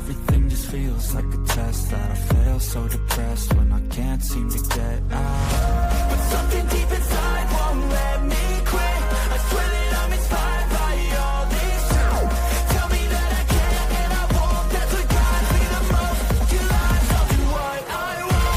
everything just feels like a test that I fail, so depressed when I can't seem to get out. But something deep inside won't let me quit. I swear that I'm inspired by all this truth. Tell me that I can and I won't. That's what guides me the most. Two lives, I'll do what I want.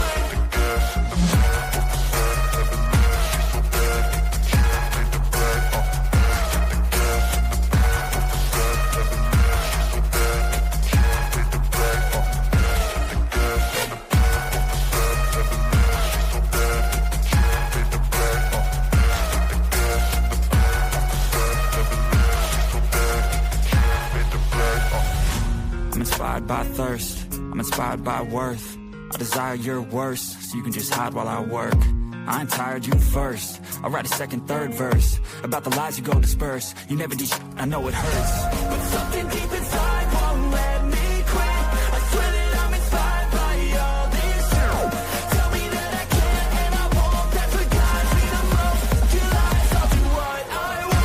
I'm inspired by thirst, I'm inspired by worth. I desire your worst, so you can just hide while I work. I ain't tired, you first. I'll write a second, third verse about the lies you go disperse. You never did shit, I know it hurts. But something deep inside won't let me quit. I swear that I'm inspired by all this truth. Tell me that I can and I won't. That's what guides me the most. Two lives, I'll do what I want.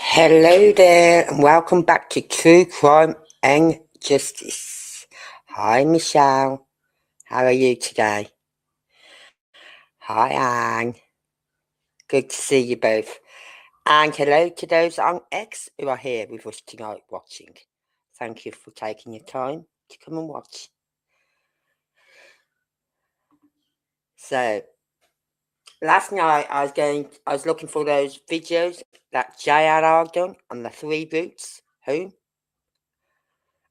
Hello there, and welcome back to True Crime and Justice. Hi, Michelle. How are you today? Hi, Anne. Good to see you both. And hello to those on X who are here with us tonight watching. Thank you for taking your time to come and watch. So, last night I was looking for those videos that JRR done on the 3 routes home.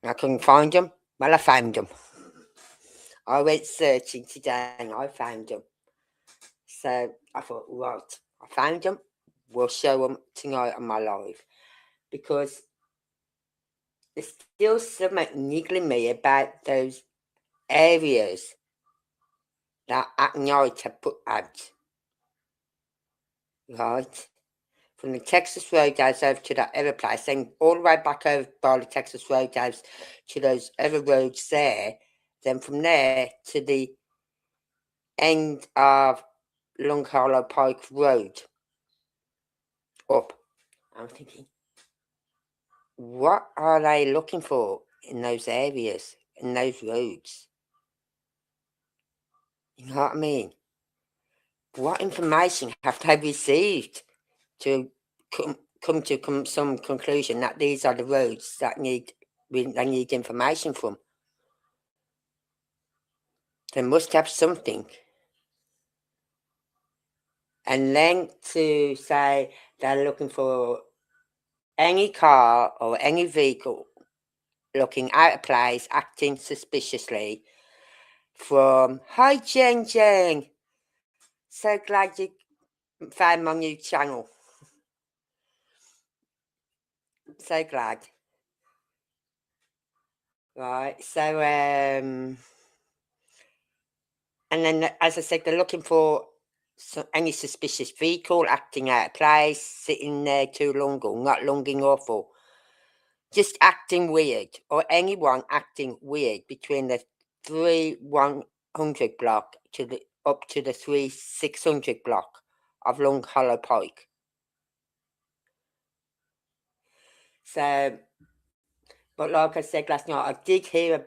And I couldn't find them. Well, I found them. I went searching today and I found them. So I thought, right, I found them. We'll show them tonight on my live. Because there's still something niggling me about those areas that at night have put out. Right? From the Texas Roadhouse over to that other place, then all the way back over by the Texas Roadhouse to those other roads there, then from there to the end of Long Hollow Pike Road up. I'm thinking, what are they looking for in those areas, in those roads? You know what I mean? What information have they received to come to some conclusion that these are the roads that they need information from? They must have something. And then to say they're looking for any car or any vehicle looking out of place, acting suspiciously from Hi Jeng Jeng. So glad you found my new channel. So glad. Right, so and then as I said, they're looking for any suspicious vehicle, acting out of place, sitting there too long or not long enough, or just acting weird, or anyone acting weird between the 3100 block to the up to the 3600 block of Long Hollow Pike. So, but like I said last night, I did hear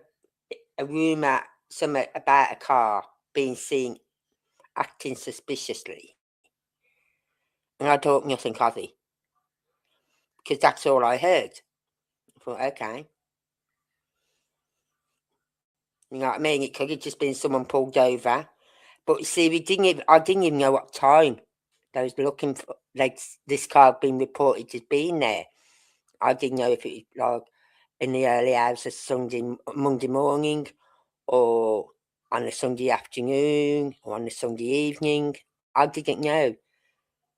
a rumour, something about a car being seen acting suspiciously. And I thought nothing of it, because that's all I heard. I thought, okay. You know what I mean? It could have just been someone pulled over. But you see, I didn't even know what time they was looking for, like, this car had been reported as being there. I didn't know if it was like in the early hours of Monday morning, or on a Sunday afternoon, or on a Sunday evening. I didn't know.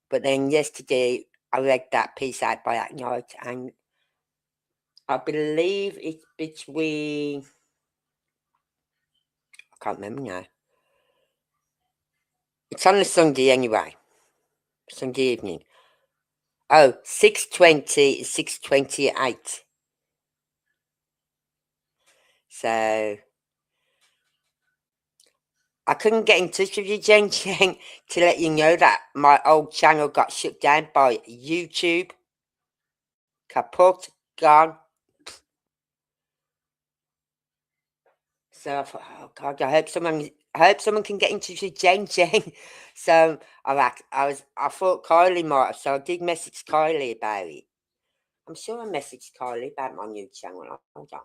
But then yesterday, I read that piece out by that night, and I believe it's between, I can't remember now. It's on a Sunday anyway. Sunday evening. Oh, 6:20, 6:28. So I couldn't get in touch with you, Jen, to let you know that my old channel got shut down by YouTube. Kaput, gone. So I thought, oh God, I hope someone can get in touch with Jen. So I thought Kylie might have, so I did message Kylie about it. I'm sure I messaged Kylie about my new channel. Hold on.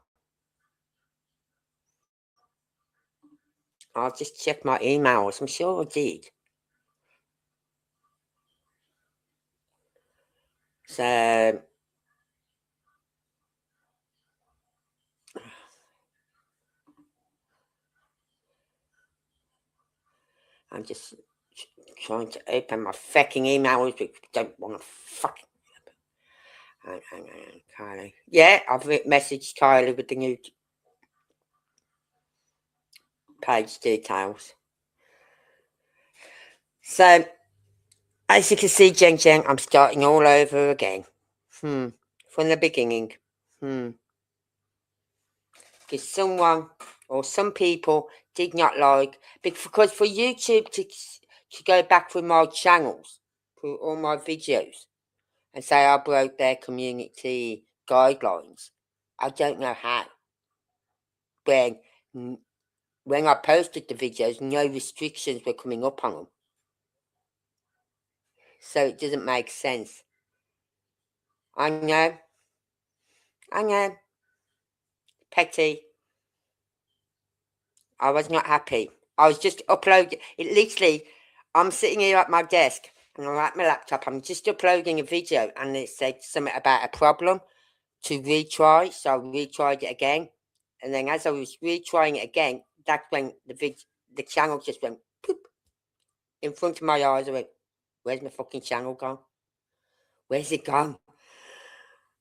I'll just check my emails. I'm sure I did. So I'm just trying to open my fucking emails, but don't want to fucking. Hang on, Kylie. Yeah, I've messaged Kylie with the new page details. So, as you can see, Jen, I'm starting all over again. From the beginning. Because someone or some people did not like, because for YouTube to go back through my channels, through all my videos, and say I broke their community guidelines, I don't know how. When I posted the videos, no restrictions were coming up on them. So it doesn't make sense. I know. Petty. I was not happy. I was just uploading. It literally, I'm sitting here at my desk, and I'm at my laptop. I'm just uploading a video, and it said something about a problem to retry. So I retried it again. And then as I was retrying it again, that's when the channel just went poop in front of my eyes. I went, where's my fucking channel gone? Where's it gone?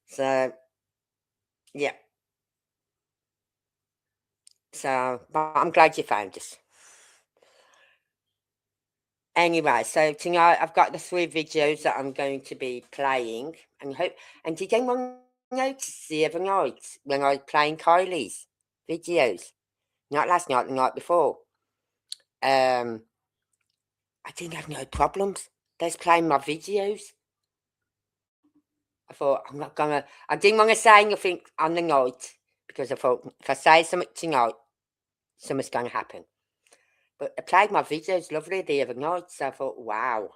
So, yeah. So, but I'm glad you found us. Anyway, so tonight I've got the 3 videos that I'm going to be playing. And did anyone notice the other night when I was playing Kylie's videos? Not last night, the night before. I didn't have no problems. They was playing my videos. I thought, I didn't want to say anything on the night, because I thought, if I say something tonight, something's going to happen. But I played my videos lovely the other night, so I thought, wow.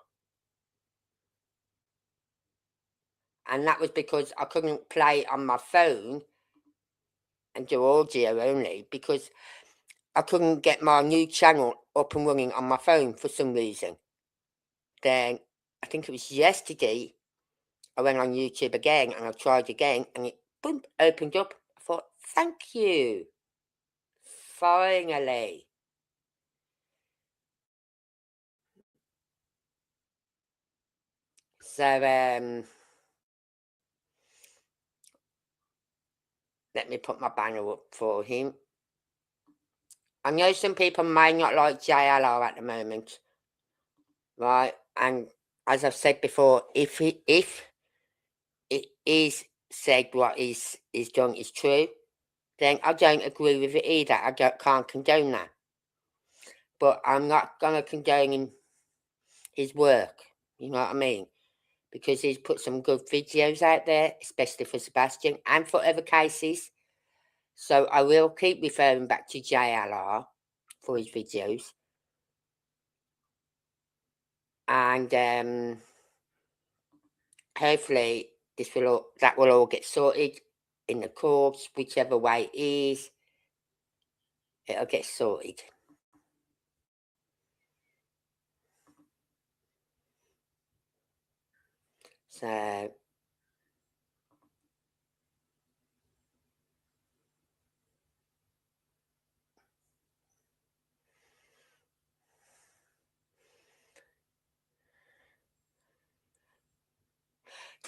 And that was because I couldn't play on my phone and do audio only, because I couldn't get my new channel up and running on my phone for some reason. Then, I think it was yesterday, I went on YouTube again, and I tried again, and it, boom, opened up. I thought, thank you. Finally. So, let me put my banner up for him. I know some people may not like JLR at the moment. right? And as I've said before, if it is said what is done is true, then I don't agree with it either. I can't condone that. But I'm not going to condone his work, you know what I mean? Because he's put some good videos out there, especially for Sebastian and for other cases. So I will keep referring back to JLR for his videos. And hopefully that will all get sorted in the courts, whichever way it is, it'll get sorted. So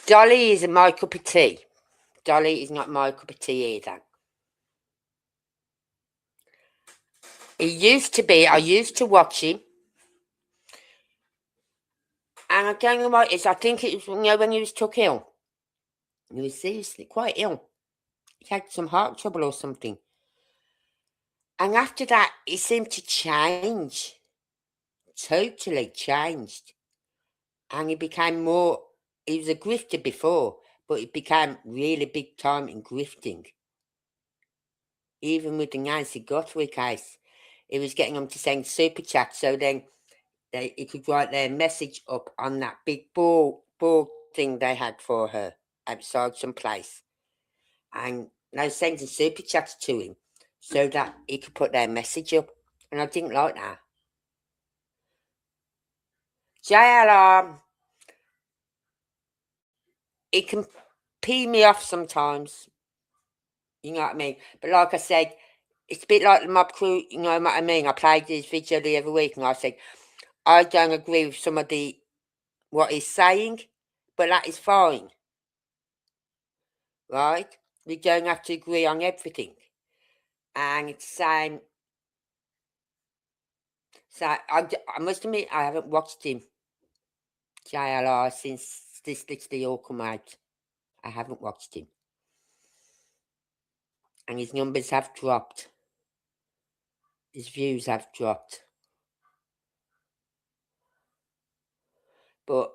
Dolly isn't my cup of tea. Dolly is not my cup of tea either. He used to be. I used to watch him. And I don't know what it is. I think it was when he was took ill. He was seriously quite ill. He had some heart trouble or something. And after that, he seemed to change. Totally changed. And he became more... He was a grifter before, but he became really big time in grifting. Even with the Nancy Guthrie case, he was getting them to send super chat, so then he could write their message up on that big board thing they had for her outside some place. And they were sending super chats to him so that he could put their message up. And I didn't like that. JLR, he can pee me off sometimes. You know what I mean? But like I said, it's a bit like the Mob Crew, you know what I mean? I played this video the other week and I said, I don't agree with some of what he's saying, but that is fine. Right? We don't have to agree on everything. And it's saying... So I must admit, I haven't watched him, JLR, since this literally all come out. I haven't watched him. And his numbers have dropped. His views have dropped. But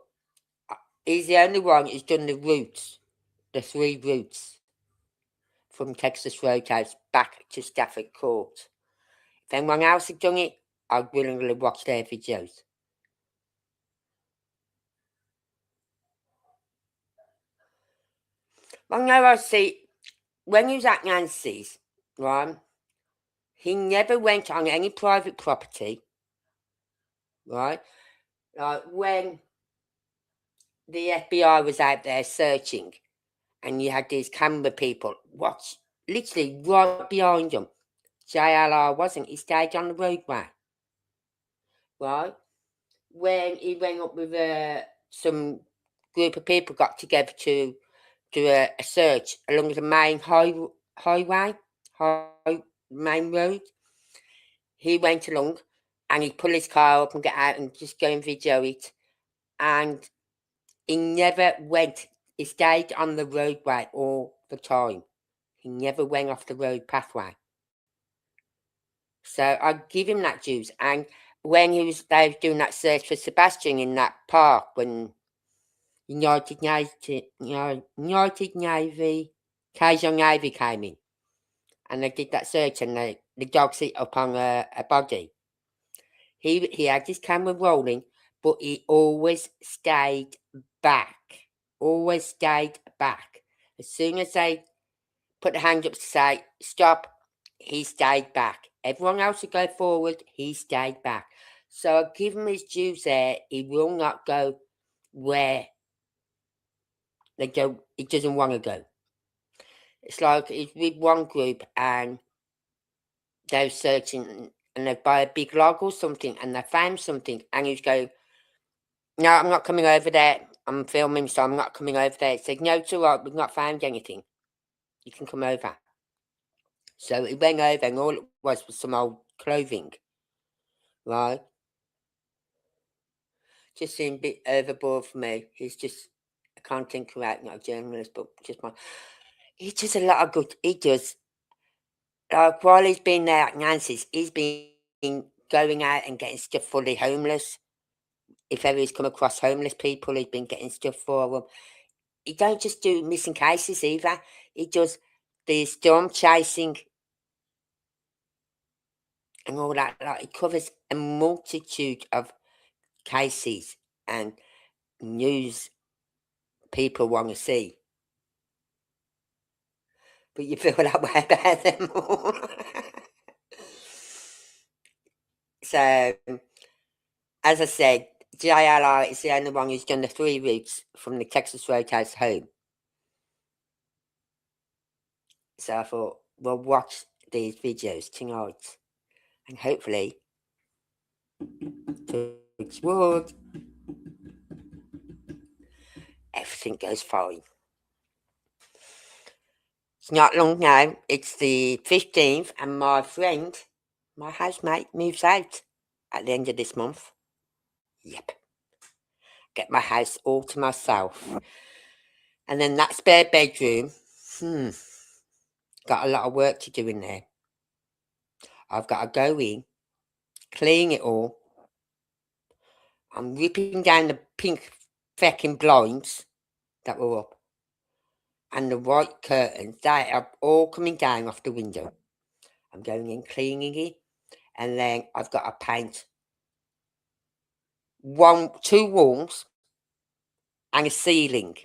he's the only one who's done the routes, the 3 routes from Texas Roadhouse back to Stafford Court. If anyone else had done it, I'd willingly watch their videos. Well, no, I see, when he was at Nancy's, right, he never went on any private property, right? When the FBI was out there searching, and you had these camera people watch, literally right behind them. JLR wasn't. He stayed on the roadway, right? When he went up with some group of people got together to do a search along the main main road, he went along and he'd pull his car up and get out and just go and video it. And he never went. He stayed on the roadway all the time. He never went off the road pathway. So I give him that dues. And when they was doing that search for Sebastian in that park, when United Navy, Kaiser Navy came in, and they did that search, and the dog sit up on a body. He had his camera rolling, but he always stayed back. Always stayed back. As soon as they put the hand up to say, stop, he stayed back. Everyone else would go forward, he stayed back. So I give him his dues there. He will not go where he doesn't want to go. It's like he's with one group and they're searching and they buy a big log or something and they found something and he's going, no, I'm not coming over there. I'm filming, so I'm not coming over there. He said, no, it's all right, we've not found anything. You can come over. So he went over and all it was some old clothing, right? just seemed a bit overboard for me. He's just a content creator, not a journalist, but just my. He does a lot of good. He does. Like while he's been there at Nancy's, he's been going out and getting stuff for the homeless. If ever he's come across homeless people, he's been getting stuff for them. He don't just do missing cases either. He does the storm chasing and all that. Like he covers a multitude of cases and news people want to see. But you feel that way about them all. So, as I said, JLR is the only one who's done the 3 routes from the Texas Roadhouse home. So I thought, we'll watch these videos tonight. And hopefully, touch wood, everything goes fine. It's not long now. It's the 15th, and my friend, my housemate, moves out at the end of this month. Yep. Get my house all to myself. And then that spare bedroom, got a lot of work to do in there. I've got to go in, clean it all. I'm ripping down the pink fecking blinds that were up. And the white curtains, they are all coming down off the window. I'm going in, cleaning it. And then I've got to paint 2 walls and a ceiling.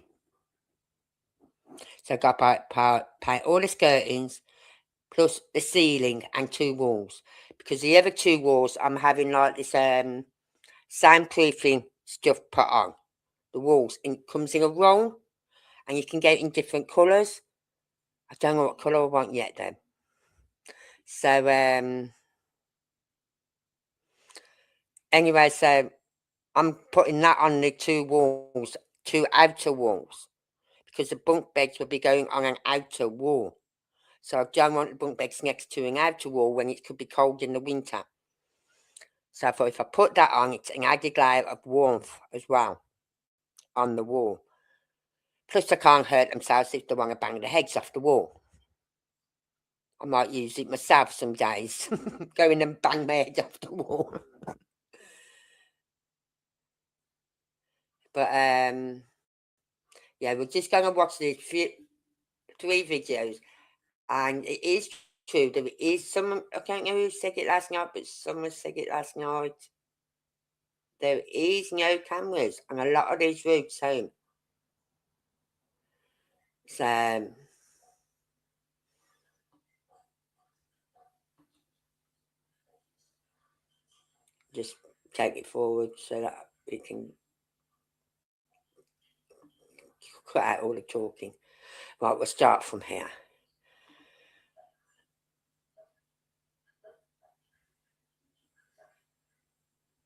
So I've got to paint all the skirtings plus the ceiling and 2 walls. Because the other 2 walls, I'm having like this soundproofing stuff put on the walls. And it comes in a roll and you can get it in different colours. I don't know what colour I want yet though. So anyway, so I'm putting that on the 2 walls, 2 outer walls. Because the bunk beds will be going on an outer wall. So I don't want the bunk beds next to an outer wall when it could be cold in the winter. So I thought if I put that on, it's an added layer of warmth as well on the wall. Plus they can't hurt themselves if they want to bang their heads off the wall. I might use it myself some days. Go in and bang my head off the wall. But yeah, we're just going to watch these 3 videos. And it is true, there is someone, I don't know who said it last night, but someone said it last night. There is no cameras on a lot of these routes home. So, just take it forward so that we can cut out all the talking. Right, we'll start from here.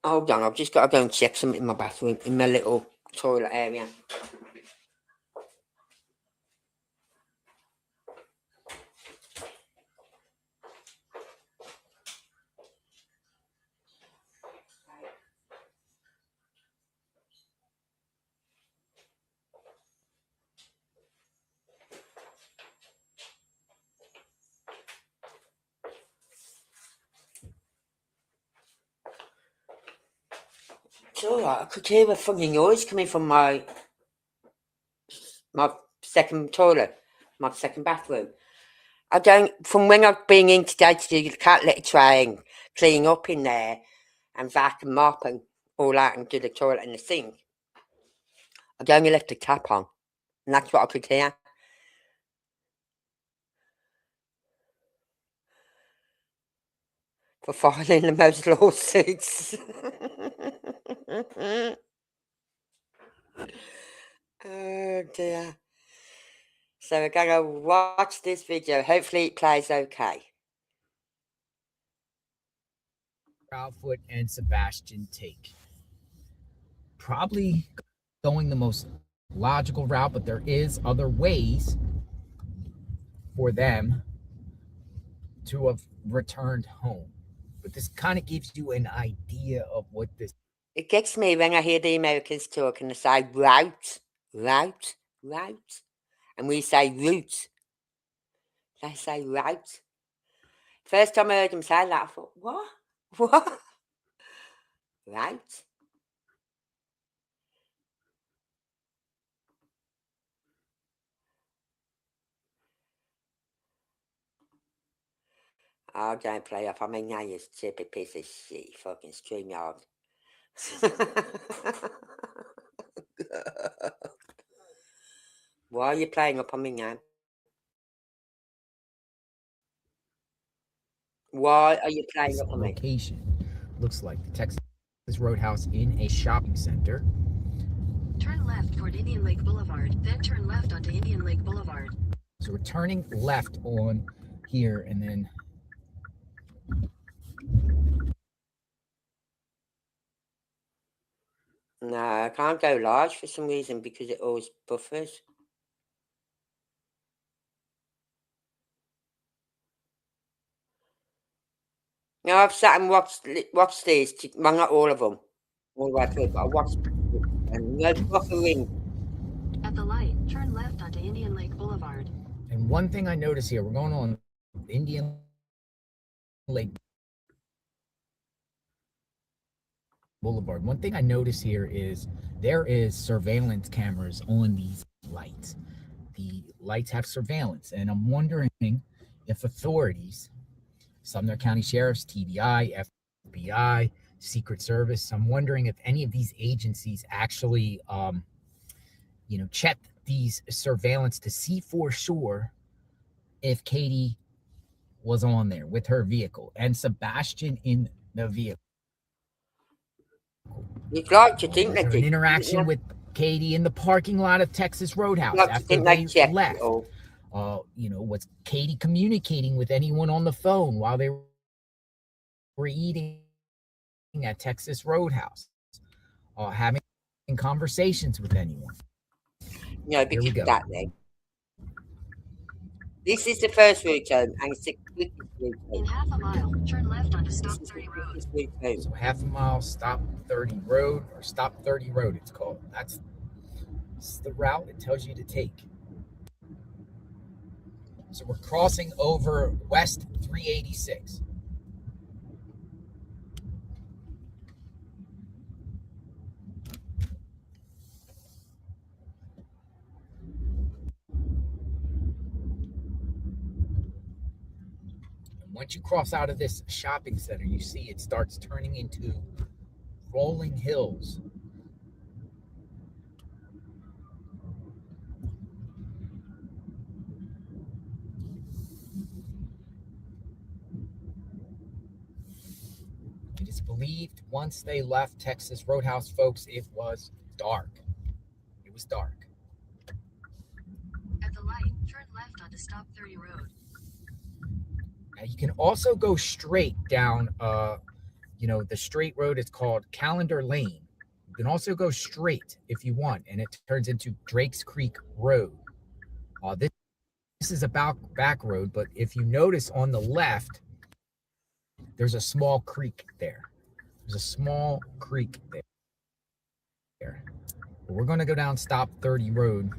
Hold on, I've just got to go and check something in my bathroom, in my little toilet area. It's alright, I could hear a funny noise coming from my second toilet, my second bathroom. I don't, from when I've been in today to do the cat litter tray and clean up in there and vac and mop and all that and do the toilet and the sink, I'd only left the tap on and that's what I could hear. For filing the most lawsuits. Oh dear. So we're going to watch this video. Hopefully it plays okay. Proudfoot and Sebastian take. Probably going the most logical route, but there is other ways for them to have returned home. But this kind of gives you an idea of what this It gets me when I hear the Americans talk and they say route, route, route. And we say route. They say route. First time I heard them say that, I thought, what? What? Route? Oh, don't play off. I mean, now you stupid piece of shit, fucking StreamYard. Why are you playing up on me now? Why are you playing up on me? Location looks like the Texas Roadhouse in a shopping center. Turn left toward Indian Lake Boulevard, then turn left onto Indian Lake Boulevard. So we're turning left on here, and then No, I can't go large for some reason because it always buffers. Now I've sat and watched these, well, not all of them, all the way through, but I watched and no buffering. At the light, turn left onto Indian Lake Boulevard. And one thing I notice here, we're going on Indian Lake Boulevard. One thing I notice here is there is surveillance cameras on these lights. The lights have surveillance, and I'm wondering if authorities, Sumner County Sheriff's, TBI, FBI, Secret Service, I'm wondering if any of these agencies actually, check these surveillance to see for sure if Katie was on there with her vehicle and Sebastian in the vehicle. You'd like to think Was they there did. an interaction with Katie in the parking lot of Texas Roadhouse Like to after think they checked left? it all. Was Katie communicating with anyone on the phone while they were eating at Texas Roadhouse? Having conversations with anyone? No, Here we because go. of that then. This is the first route home, and it's the quickest route home. In half a mile, turn left onto Stop This is 30 the Road. quickest route home. So half a mile, stop 30 road, or stop 30 road, it's called. That's the route it tells you to take. So we're crossing over West 386. And once you cross out of this shopping center, you see it starts turning into rolling hills. It is believed once they left Texas Roadhouse, folks, it was dark. It was dark. At the light, turn left onto Stop 30 Road. Now you can also go straight down, the straight road is called Calendar Lane. You can also go straight if you want, and it turns into Drake's Creek Road. This is a back road, but if you notice on the left, there's a small creek there. There's a small creek there. We're going to go down Stop 30 Road.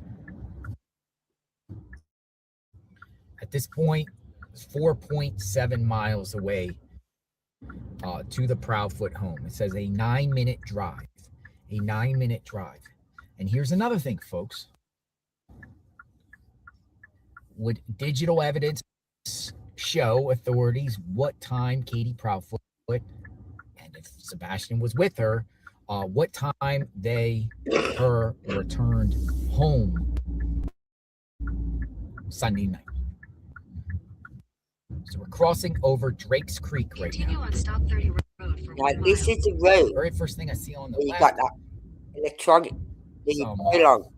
At this point, it's 4.7 miles away to the Proudfoot home. It says a 9-minute drive. A 9-minute drive. And here's another thing, folks. Would digital evidence show authorities what time Katie Proudfoot, and if Sebastian was with her, what time they returned home Sunday night? So we're crossing over Drake's Creek right now. Continue on Stop 30 Road for 1 mile. This is the road. Very first thing I see on the You left. got that electronic. You go along.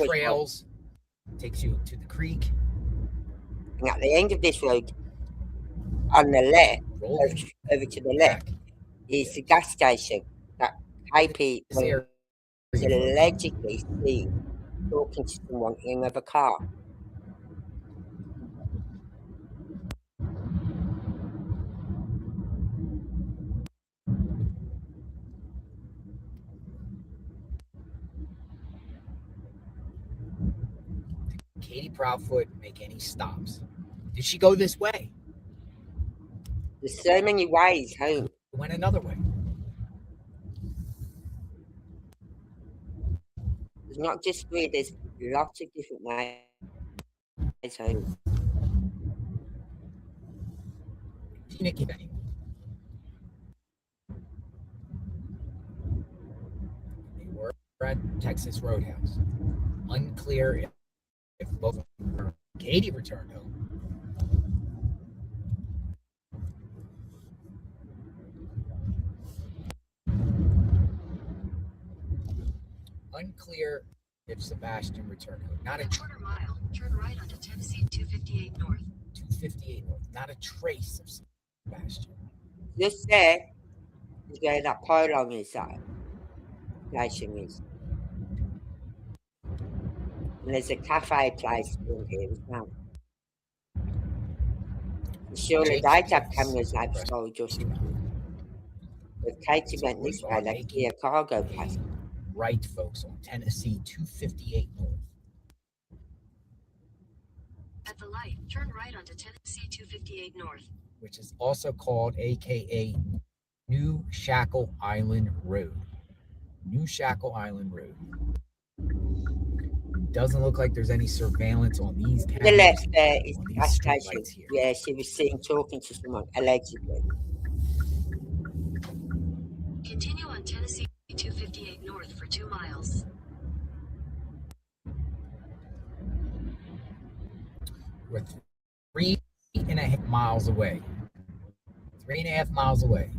Trails takes you to the creek. And at the end of this road, on the left, over to the left, is the gas station that KP was allegedly seen talking to someone in another car. Katie Proudfoot make any stops? Did she go this way? There's so many ways home. It went another way. There's not just three, there's lots of different ways home. Nikki Benny. They were at Texas Roadhouse. Unclear if both of them. Katie returned home. Unclear if Sebastian returned home. Not a quarter mile. Turn right onto Tennessee 258 North. 258 North. Not a trace of Sebastian. Just there is where that pylon is, that station is. And there's a cafe place in here as well. Surely they'd have cameras outside or something. If Katie went this way, they'd see a cargo place. Right, folks, on Tennessee 258 North. At the light, turn right onto Tennessee 258 North. Which is also called AKA New Shackle Island Road. New Shackle Island Road. Doesn't look like there's any surveillance on these cameras. The left there is the gas street station. here. Yeah, she was seen talking to someone, allegedly. Continue on Tennessee 258 North for 2 miles. We're 3.5 miles away. 3.5 miles away.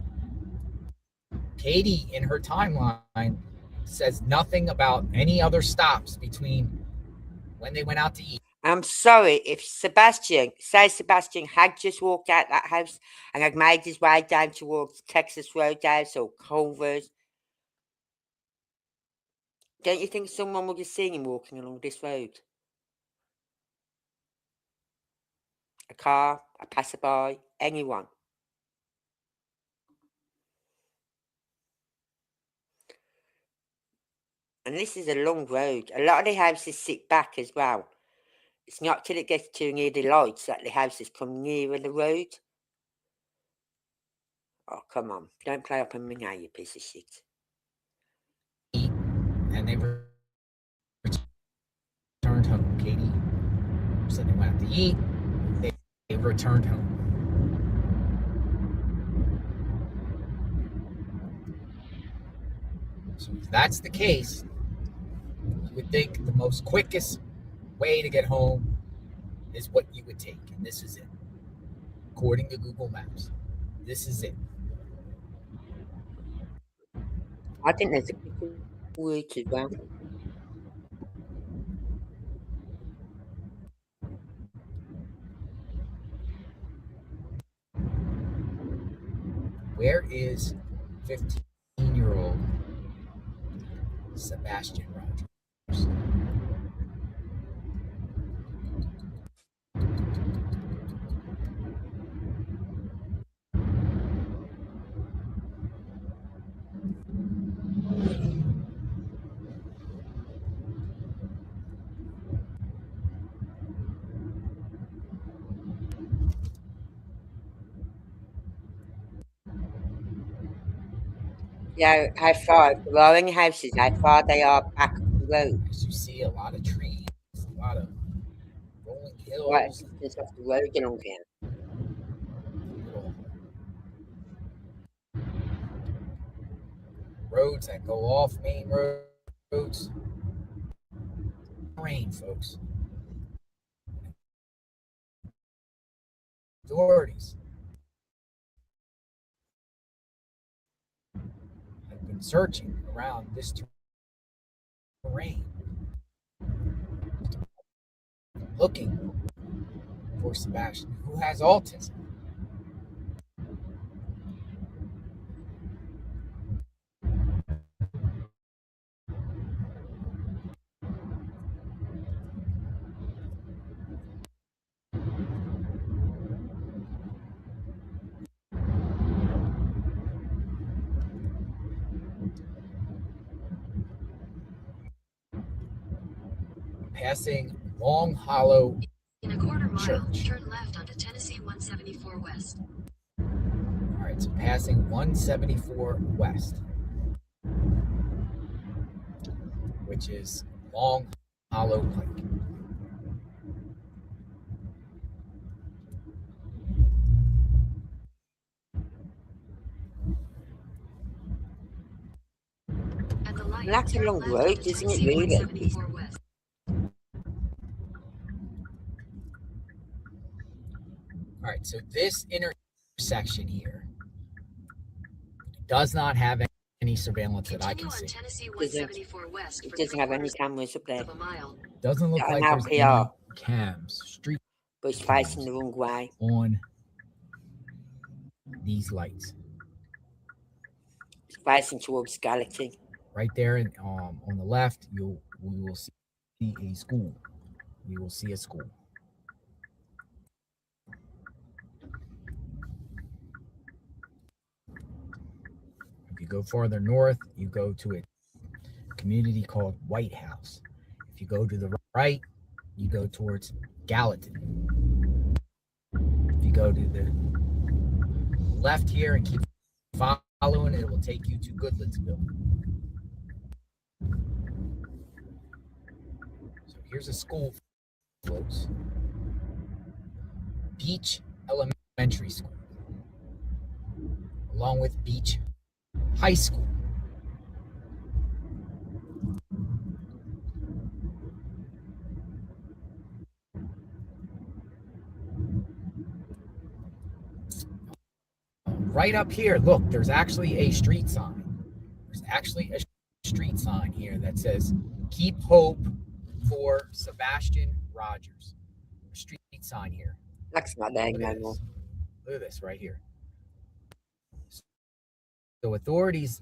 Katie, in her timeline, says nothing about any other stops between when they went out to eat. I'm sorry if Sebastian had just walked out that house and had made his way down towards Texas Roadhouse or Culver's. Don't you think someone would have seen him walking along this road? A car, a passerby, anyone. And this is a long road. A lot of the houses sit back as well. It's not till it gets too near the lights that the houses come nearer the road. Oh, come on. Don't play up on me now, you piece of shit. And they returned home. Katie said they went out to eat. They returned home. So if that's the case, you would think the most quickest way to get home is what you would take. And this is it. According to Google Maps, this is it. I think there's a quicker route as well. Where is 15-year-old Sebastian Rogers? Yeah, how far? If there are any houses, how far they are back off the road. As you see, a lot of trees, a lot of rolling hills. Right, just off the road along here. Little roads that go off main roads. Rain, folks. Authorities have been searching around this terrain, looking for Sebastian, who has autism. Passing Long Hollow In a quarter mile, Church. turn left onto Tennessee 174 West. All right, so passing 174 West, which is Long Hollow Pike. At the light, That's a turn long left road, onto isn't it, Tennessee really? 174 West. All right, so this intersection here does not have any surveillance that I Continue can on see. Tennessee 174 West It for doesn't have any 3/4 cameras up there. of a mile. Doesn't look Got an like there's any LPR, cams, street but it's facing the wrong way. on these lights. It's facing towards Gallatin. Right there on the left, we will see a school. We will see a school. If you go farther north, you go to a community called White House. If you go to the right, you go towards Gallatin. If you go to the left here and keep following, it will take you to Goodlettsville. So here's a school, folks. Beach Elementary School, along with Beach High School. Right up here, look, there's actually a street sign. There's actually a street sign here that says, "Keep hope for Sebastian Rogers." A street sign here. That's not there Look no at more. this. Look at this right here. So authorities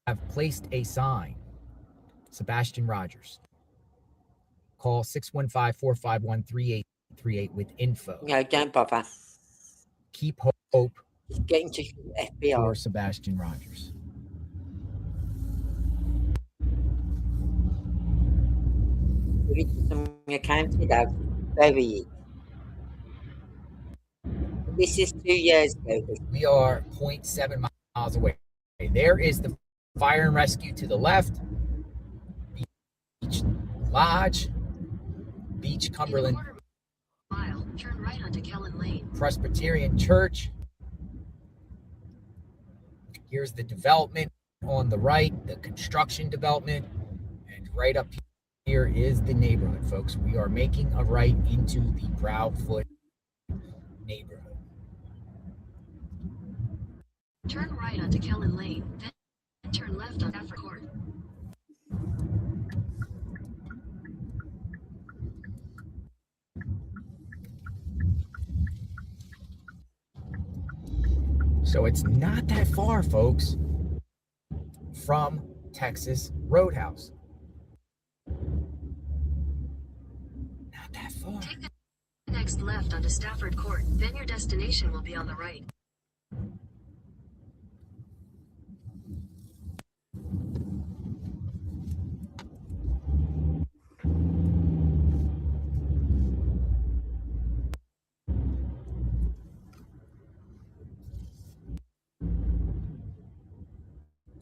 have placed a sign, Sebastian Rogers. Call 615-451-3838 with info. No, don't bother. Keep hope It's getting to FBI. for Sebastian Rogers. If it's something accounted, I'll bury it. This is 2 years ago. We are 0.7 miles away. There is the fire and rescue to the left, Beach Lodge, Beach Cumberland In a quarter mile, turn right onto Kellen Lane. Presbyterian Church. Here's the development on the right, the construction development, and right up here is the neighborhood, folks. We are making a right into the Proudfoot neighborhood. Turn right onto Kellen Lane, then turn left on Stafford Court. So it's not that far, folks, from Texas Roadhouse. Not that far. Take the next left onto Stafford Court, then your destination will be on the right.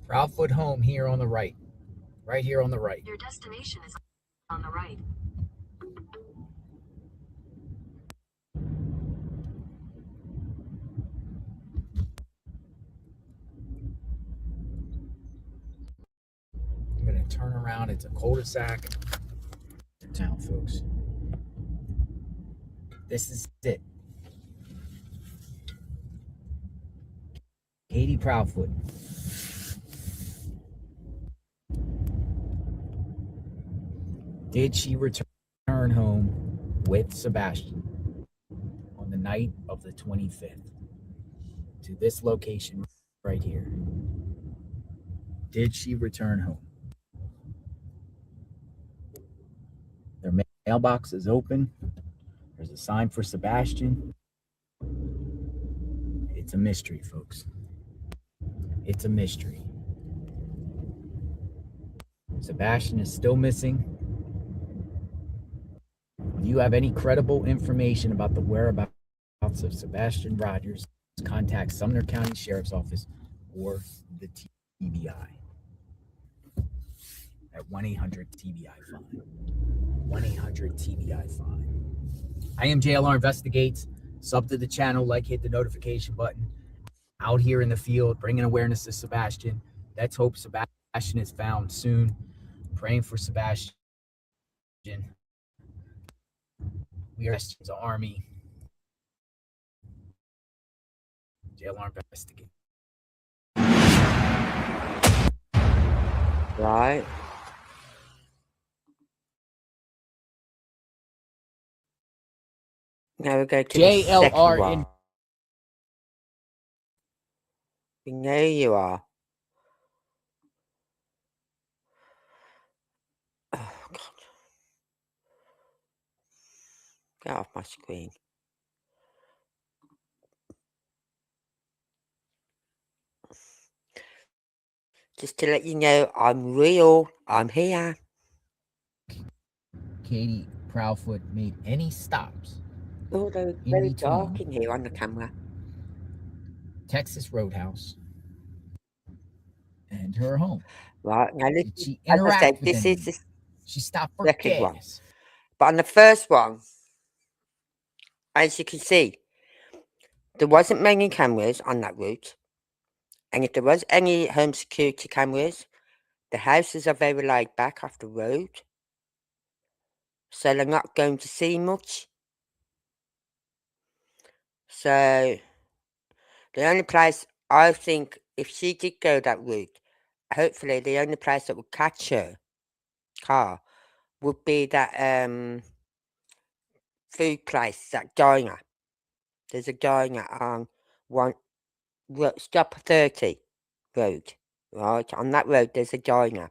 Proudfoot home here on the right. Right here on the right. Your destination is on the right. I'm going to turn around. It's a cul-de-sac. Town, folks. This is it. Katie Proudfoot. Did she return home with Sebastian on the night of the 25th to this location right here? Did she return home? Their mailbox is open. There's a sign for Sebastian. It's a mystery, folks. It's a mystery. Sebastian is still missing. If you have any credible information about the whereabouts of Sebastian Rogers, contact Sumner County Sheriff's Office or the TBI at 1-800-TBI-FINE. 1-800-TBI-FINE. I am JLR Investigates. Sub to the channel, hit the notification button. Out here in the field, bringing awareness to Sebastian. Let's hope Sebastian is found soon. Praying for Sebastian. We are Sebastian's army. JLR Investigate. Right. Now we go to the second JLR one. We know you are. Oh, God. Get off my screen. Just to let you know, I'm real. I'm here. Katie Proudfoot made any stops Oh, they're in very between dark in here on the camera. Texas Roadhouse and her home. Right, now Did listen, she as I interact said, with this is anyone? the She stopped for second one. gas. But on the first one, as you can see, there wasn't many cameras on that route. And if there was any home security cameras, the houses are very laid back off the road. So they're not going to see much. So the only place I think, if she did go that route, hopefully the only place that would catch her car would be that food place, that diner. There's a diner on stop 30 road, right? On that road, there's a diner.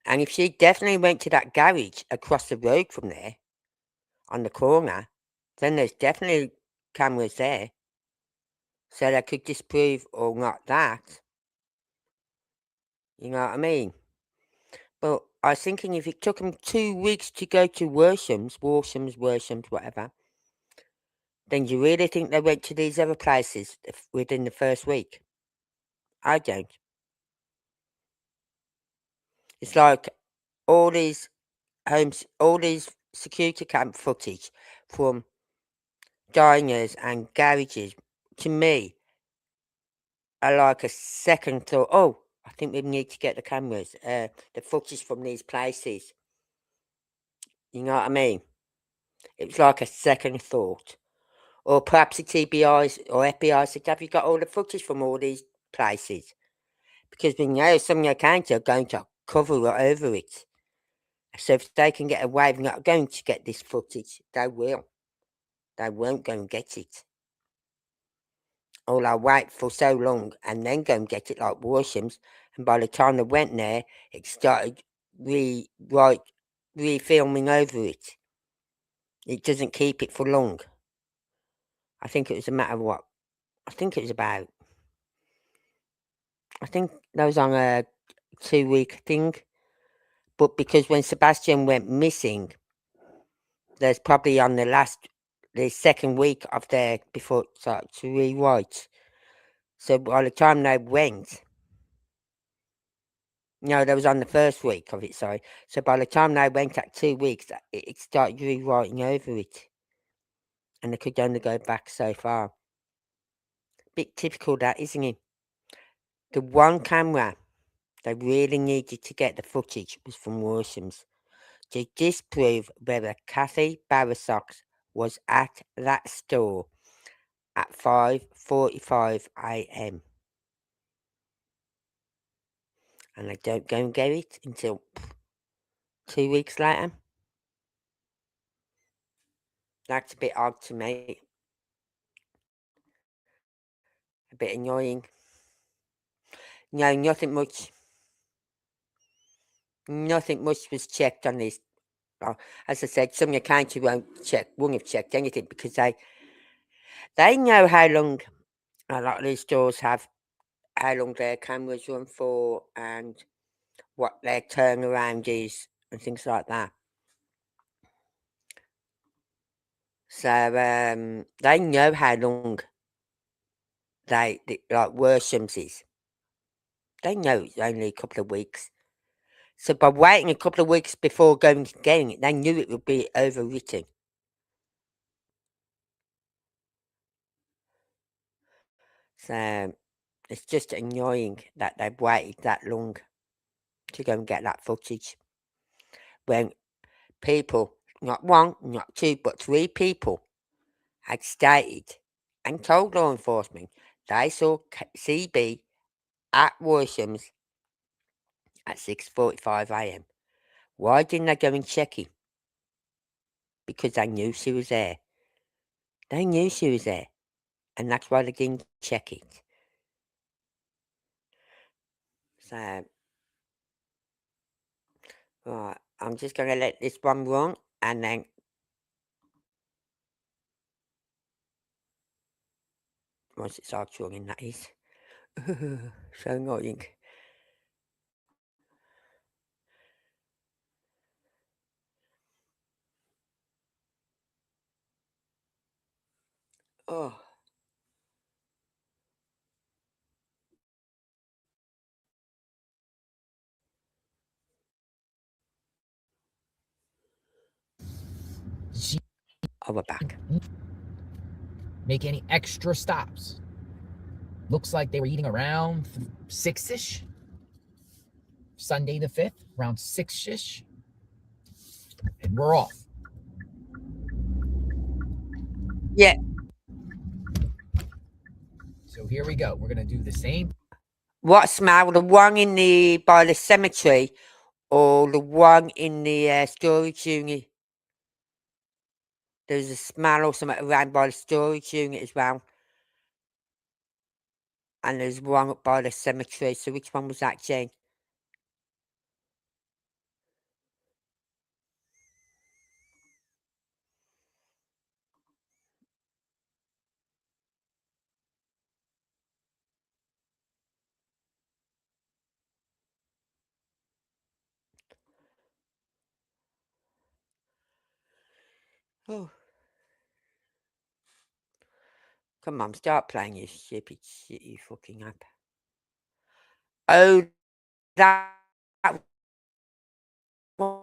And if she definitely went to that garage across the road from there, on the corner, then there's definitely cameras there. So they could disprove or not that. You know what I mean? But I was thinking if it took them 2 weeks to go to Worshams, whatever, then you really think they went to these other places within the first week? I don't. It's like all these security cam footage from diners and garages, to me, are like a second thought. Oh, I think we need to get the cameras, the footage from these places. You know what I mean? It was like a second thought. Or perhaps the TBIs or FBI said, have you got all the footage from all these places? Because we know some of the accounts are going to cover over it. So if they can get away with not going to get this footage, they will. They won't go and get it. Or they'll wait for so long and then go and get it like Worshams. And by the time they went there, it started re-filming over it. It doesn't keep it for long. I think it was a matter of what? I think that was on a 2-week thing. But because when Sebastian went missing, there's probably on the second week of their before it started to rewrite. So by the time they went, no, that was on the first week of it, sorry. So by the time they went at 2 weeks, it started rewriting over it. And they could only go back so far. Bit typical that, isn't it? The one camera they really needed to get the footage was from Worshams to disprove whether Kathy Barasox was at that store at 5:45 a.m. And they don't go and get it until 2 weeks later. That's a bit odd to me. A bit annoying. No, nothing much. Nothing much was checked on this. As I said, some of the county won't have checked anything because they know how long a lot of these stores have, how long their cameras run for, and what their turnaround is, and things like that. So they know how long they like Worshams is. They know it's only a couple of weeks. So by waiting a couple of weeks before going and getting it, they knew it would be overwritten. So it's just annoying that they've waited that long to go and get that footage. When people, not one, not two, but 3 people had stated and told law enforcement they saw CB at Worshams at 6:45 a.m. Why didn't they go and check him? Because they knew she was there. They knew she was there, and that's why they didn't check it. So, right, I'm just going to let this one run, and then once it starts running, that is. So annoying. Oh. She Oh, we're back. make any extra stops. Looks like they were eating around 6-ish. Sunday the 5th, around 6-ish. And we're off. Yeah. So here we go. We're going to do the same. What smell? The one by the cemetery, or the one in the storage unit? There's a smell or something around by the storage unit as well. And there's one up by the cemetery. So which one was that, Jane? Oh. Come on, start playing your stupid shit, you fucking app. Oh, that one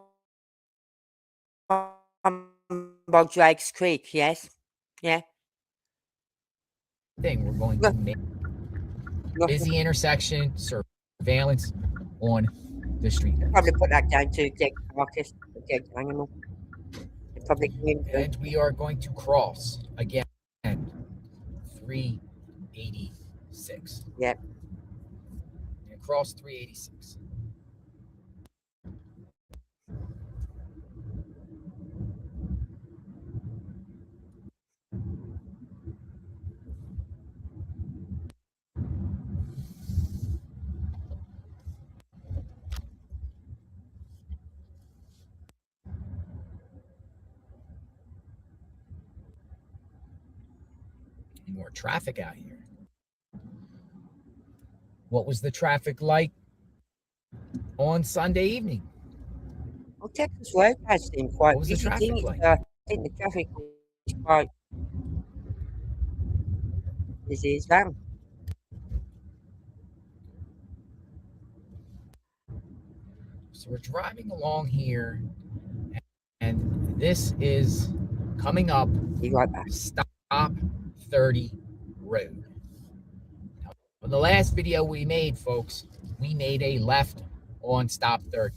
by Drake's Creek, yes? Yeah. Thing we're going to make busy intersection surveillance on the street. Probably put that down to dead carcass, a dead animal. And we are going to cross again 386. Yep. And cross 386. More traffic out here. What was the traffic like on Sunday evening? Well, Texas Road has been quite What was the busy. traffic like? I think the traffic is quite busy as well. So we're driving along here, and this is coming up. Be right back. Stop 30 road. Now, in the last video we made, folks, we made a left on Stop 30,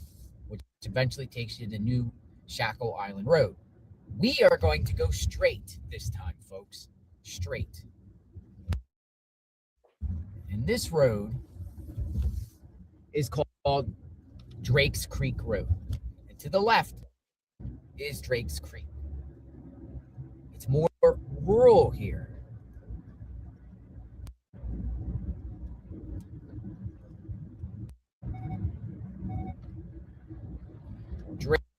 which eventually takes you to New Shackle Island Road. We are going to go straight this time, folks. Straight. And this road is called Drake's Creek Road. And to the left is Drake's Creek. It's more rural here.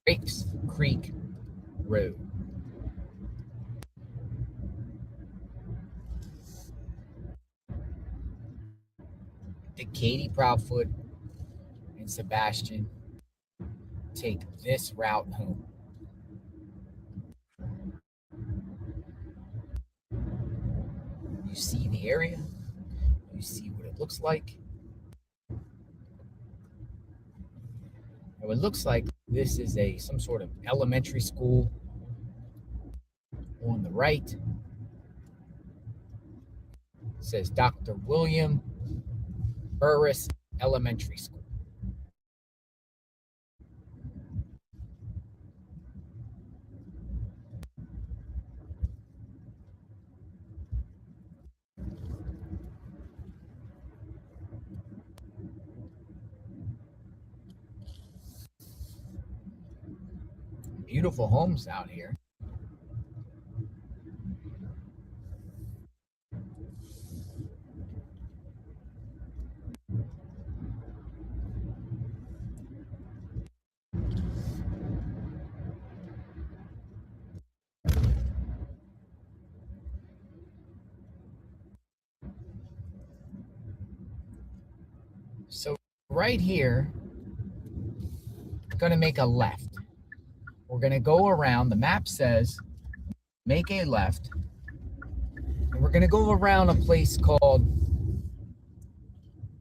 Drake's Creek Road. Did Katie Proudfoot and Sebastian take this route home? You see the area, you see what it looks like. And it looks like this is some sort of elementary school on the right. It says Dr. William Burris Elementary School. Beautiful homes out here. So right here, we're going to make a left. We're going to go around. The map says make a left. And we're going to go around a place called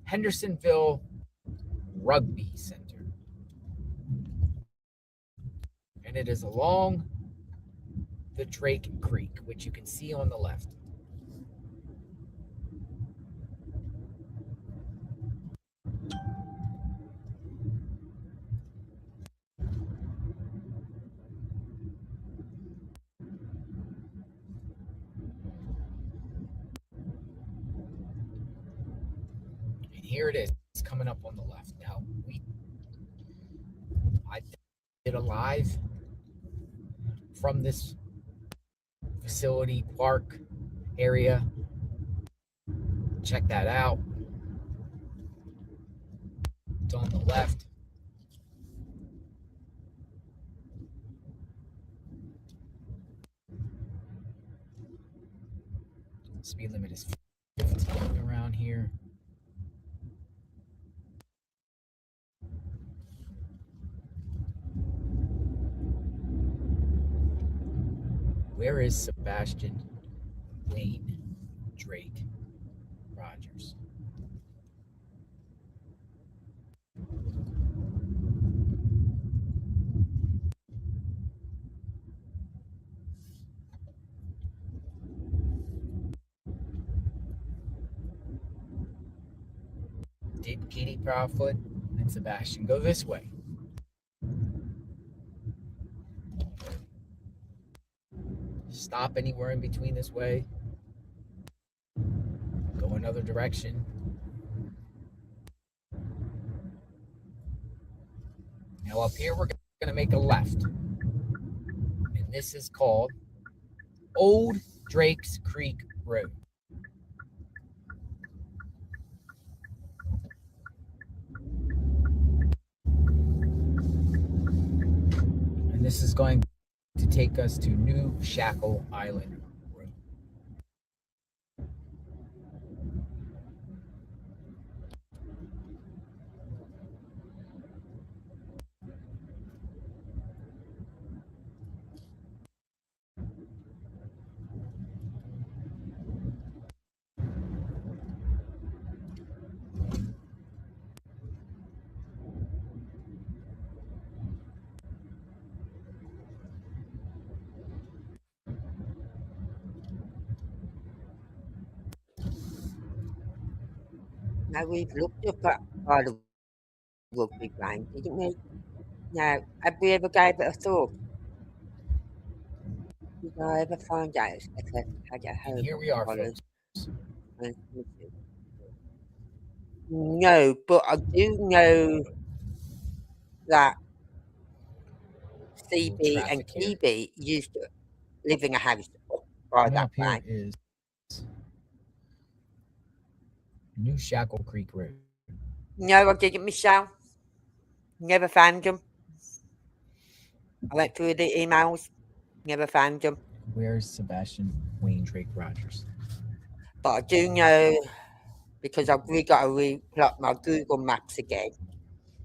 Hendersonville Rugby Center. And it is along the Drake Creek, which you can see on the left. And here it is. It's coming up on the left. Now, I did a live from this facility, park area. Check that out. It's on the left. Speed limit is 15 around here. Where is Sebastian Wayne Drake Rogers? Did Katie Proudfoot and Sebastian go this way? Stop anywhere in between this way? Go another direction? Now up here we're going to make a left. And this is called Old Drakes Creek Road. And this is going to take us to New Shackle Island Road. Now we've looked up at by the rugby ground, didn't we? Now, have we ever gave it a thought? Did I ever find out if it had a And home here we are, college? folks. No, but I do know that CB and Traffic here. KB used to live in a house up by Coming that up here bank. is New Shackle Creek Road. No, I didn't, Michelle. Never found them. I went through the emails. Never found them. Where's Sebastian Wayne Drake Rogers? But I do know, because I've got to replot my Google Maps again,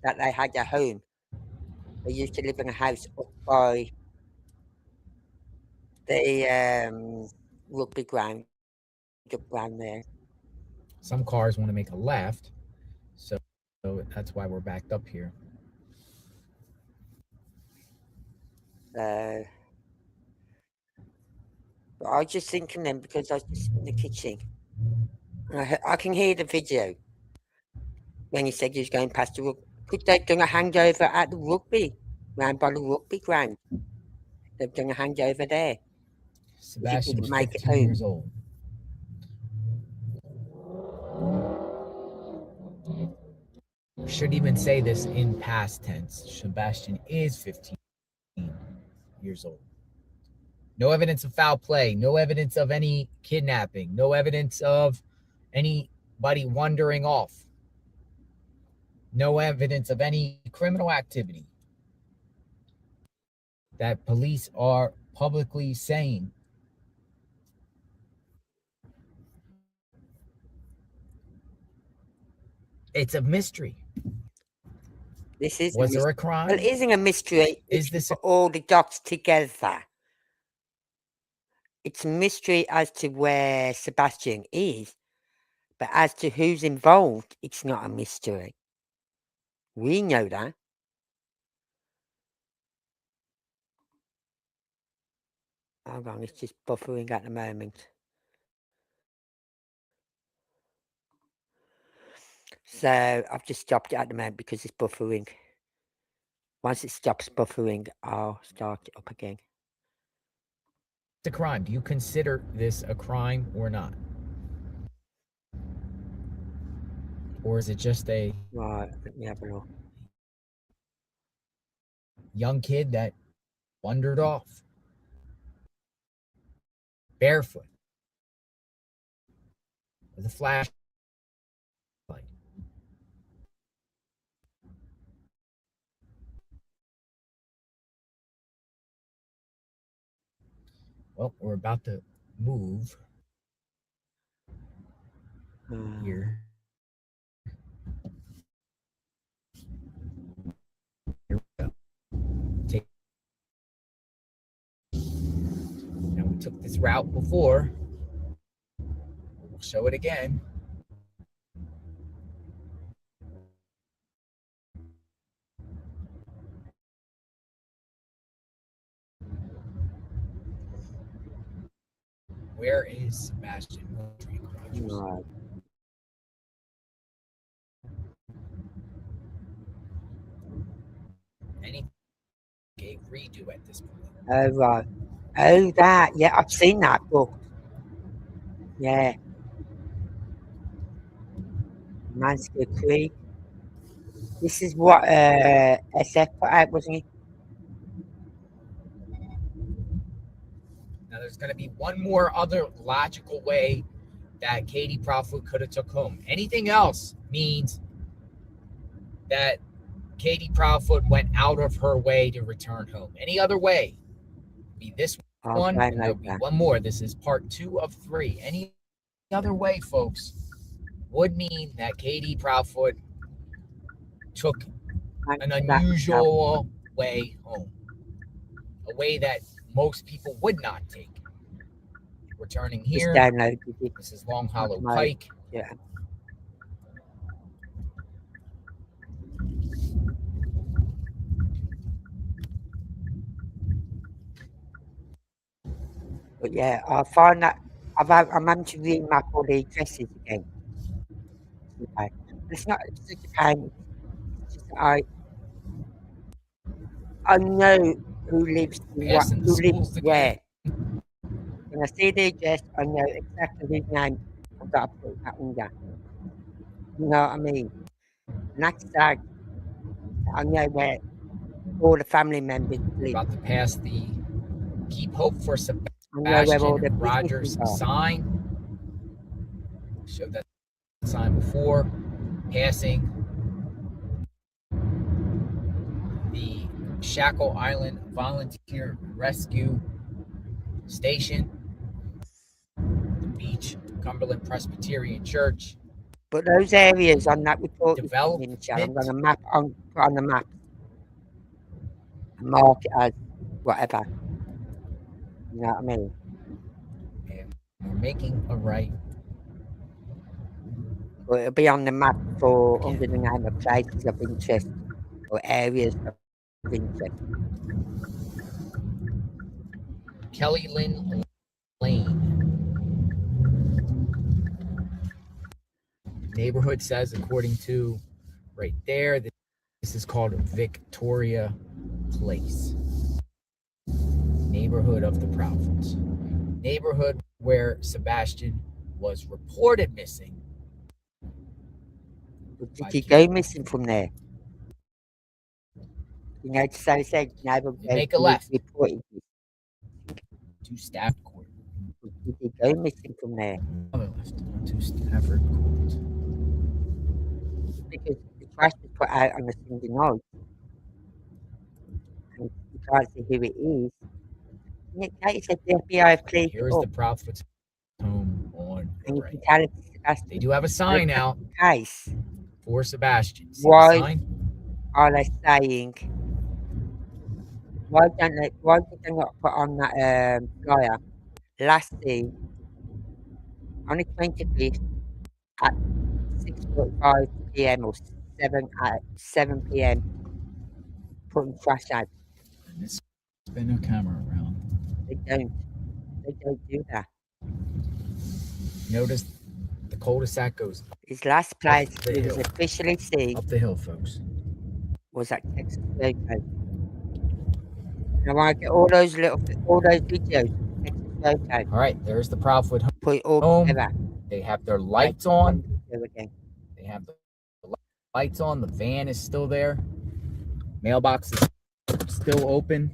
that they had a home. They used to live in a house up by the rugby ground. up round there. Some cars want to make a left, so that's why we're backed up here. But I was just thinking then, because I was just in the kitchen, and I can hear the video when he said he was going past the rugby. Could they have done a handover at the rugby, round by the rugby ground? They've done a handover there. If he Sebastian couldn't is make it 15 home. years old. Should even say this in past tense. Sebastian is 15 years old. No evidence of foul play, no evidence of any kidnapping, no evidence of anybody wandering off, no evidence of any criminal activity that police are publicly saying. It's a mystery. This is Was there a crime? Well, it isn't a mystery. Is If you this put all the dots together? It's a mystery as to where Sebastian is, but as to who's involved, it's not a mystery. We know that. Hold on, it's just buffering at the moment. So I've just stopped it at the moment because it's buffering. Once it stops buffering, I'll start it up again. a crime? Do you consider this a crime or not? Or is it just a Right, let me have a look. young kid that wandered off barefoot with a flashlight? Well, we're about to move here. Here we go. Now, we took this route before. We'll show it again. Where is Sebastian? Right. Any redo at this point? Oh, right. Oh, that. Yeah, I've seen that book. Yeah. Mansfield Creek. This is what SF put out, wasn't it? Now, there's going to be one more other logical way that Katie Proudfoot could have took home. Anything else means that Katie Proudfoot went out of her way to return home. Any other way? Be this one, and there'll be one more. This is part 2 of 3. Any other way, folks, would mean that Katie Proudfoot took an unusual way home, a way that most people would not take. Returning here, this is Long Hollow Pike. Yeah. But yeah, I find that I'm having to remap all the addresses again. Okay. It's not such a pain. It's just I know who lives where. When I see the address, I know exactly whose name I've got to put that under. You know what I mean? And that's that. I know where all the family members live. About to pass the Keep Hope for Sebastian Rogers sign. Showed that sign before. Passing the Shackle Island Volunteer Rescue Station, the Beach Cumberland Presbyterian Church. But those areas on that report, I'm going to map on the map and mark it as whatever. You know what I mean? And we're making a right Or it'll be on the map for under the name of places of interest or areas of interest. Kelly Lynn Lane. Neighborhood says, according to right there, this is called Victoria Place. Neighborhood of the Proudfoots. Neighborhood where Sebastian was reported missing. But did he go missing from there? You know, so he said neighbour Make a left. reported this. To Stafford Court. But did he go missing from there? Other left to Stafford Court. Because the trash was put out on a Sunday night. And you can't see who it is. Nick Katie said the FBI have cleared Here it is up. the Proudfoots home on the And you right. can tell it's Sebastian. They do have a sign out Case. for Sebastian. See Why? the sign? Are they saying? Why did they not put on that flyer last seen on the 25th at 6:45 p.m. or 7 p.m. putting trash out? And this spin a camera around. They don't. They don't do that. Notice the cul-de-sac goes His last place the he was hill. officially seen up the hill, folks. was at Texas Roadhouse. And I want to get all those videos of Texas Roadhouse. All right, there's the Proudfoot Put it all home. together. They have their lights on. Again. They have the lights on. The van is still there. Mailbox is still open.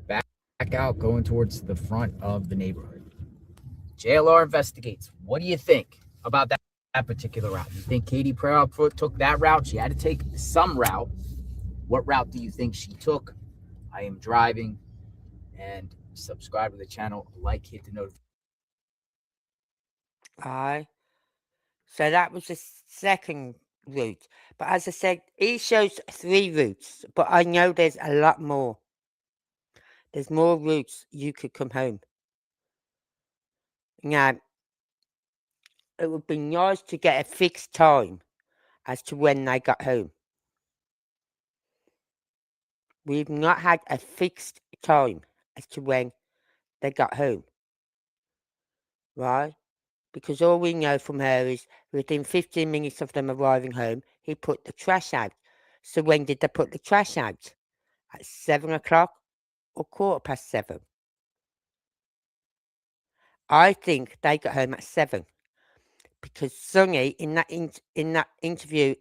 Back out, going towards the front of the neighborhood. JLR investigates. What do you think about that particular route? You think Katie Proudfoot took that route? She had to take some route. What route do you think she took? I am driving, and subscribe to the channel, like, hit the notification. Aye. So that was the second route. But as I said, he shows 3 routes, but I know there's a lot more. There's more routes you could come home. Now, it would be nice to get a fixed time as to when they got home. We've not had a fixed time as to when they got home. Right? Because all we know from her is within 15 minutes of them arriving home, he put the trash out. So when did they put the trash out? At 7 o'clock or 7:15? I think they got home at 7 because Sonny, in that interview,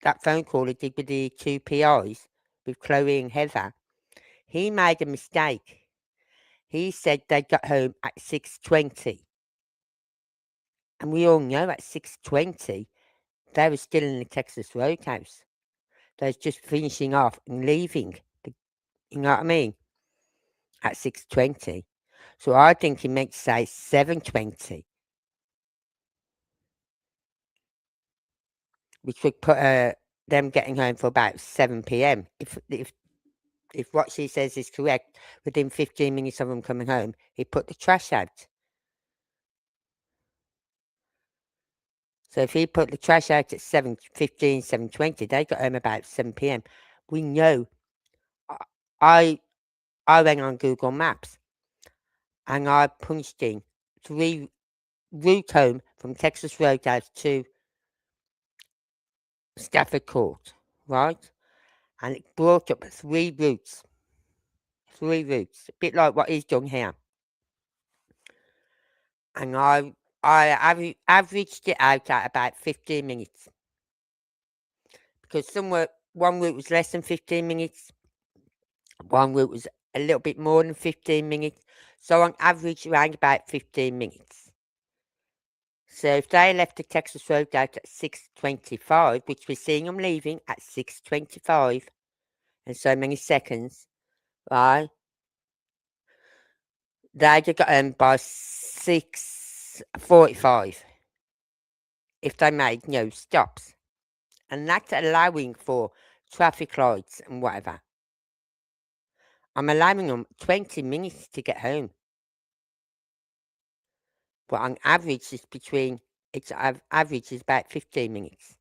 that phone call he did with the 2 PIs with Chloe and Heather, he made a mistake. He said they got home at 6:20. And we all know at 6:20, they were still in the Texas Roadhouse. They was just finishing off and leaving. You know what I mean? At 6:20. So I think he meant to say 7:20. Which would put them getting home for about 7 p.m. If what she says is correct, within 15 minutes of them coming home, he put the trash out. So if he put the trash out at 7:15, 7:20, they got home about 7 p.m. We know. I went on Google Maps and I punched in 3 route home from Texas Roadhouse to Stafford Court, right? And it brought up 3 routes. 3 routes, a bit like what he's done here. And I averaged it out at about 15 minutes. Because one route was less than 15 minutes. One route was a little bit more than 15 minutes. So on average, around about 15 minutes. So if they left the Texas Roadhouse at 6:25, which we're seeing them leaving at 6:25 and so many seconds, right? They'd have got by 6:45 if they made no stops. And that's allowing for traffic lights and whatever. I'm allowing them 20 minutes to get home. But on average, average is about 15 minutes.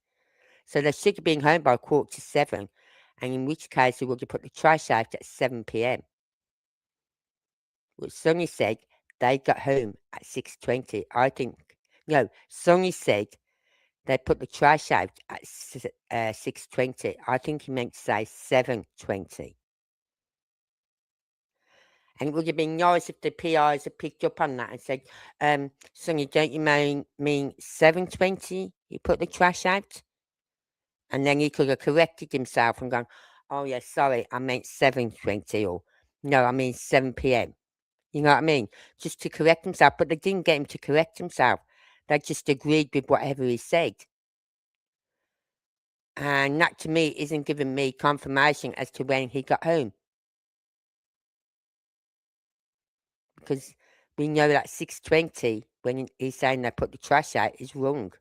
So they should have been home by 6:45, and in which case they would have put the trash out at 7 p.m. But Sonny said they got home at 6:20. Sonny said they put the trash out at 6:20. I think he meant to say 7:20. And it would have been nice if the PIs had picked up on that and said, Sonny, don't you mean 7:20 you put the trash out? And then he could have corrected himself and gone, oh, yeah, sorry, I meant 7:20, or no, I mean 7 p.m. You know what I mean? Just to correct himself. But they didn't get him to correct himself. They just agreed with whatever he said. And that, to me, isn't giving me confirmation as to when he got home. Because we know that 6:20, when he's saying they put the trash out, is wrong.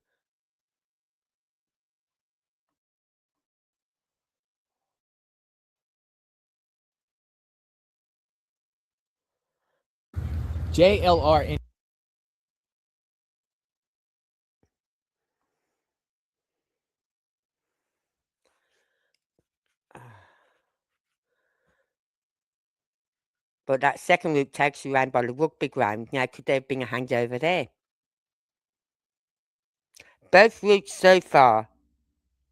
JLR in But that second route takes you around by the rugby ground. Now, could there have been a handover there? Both routes so far,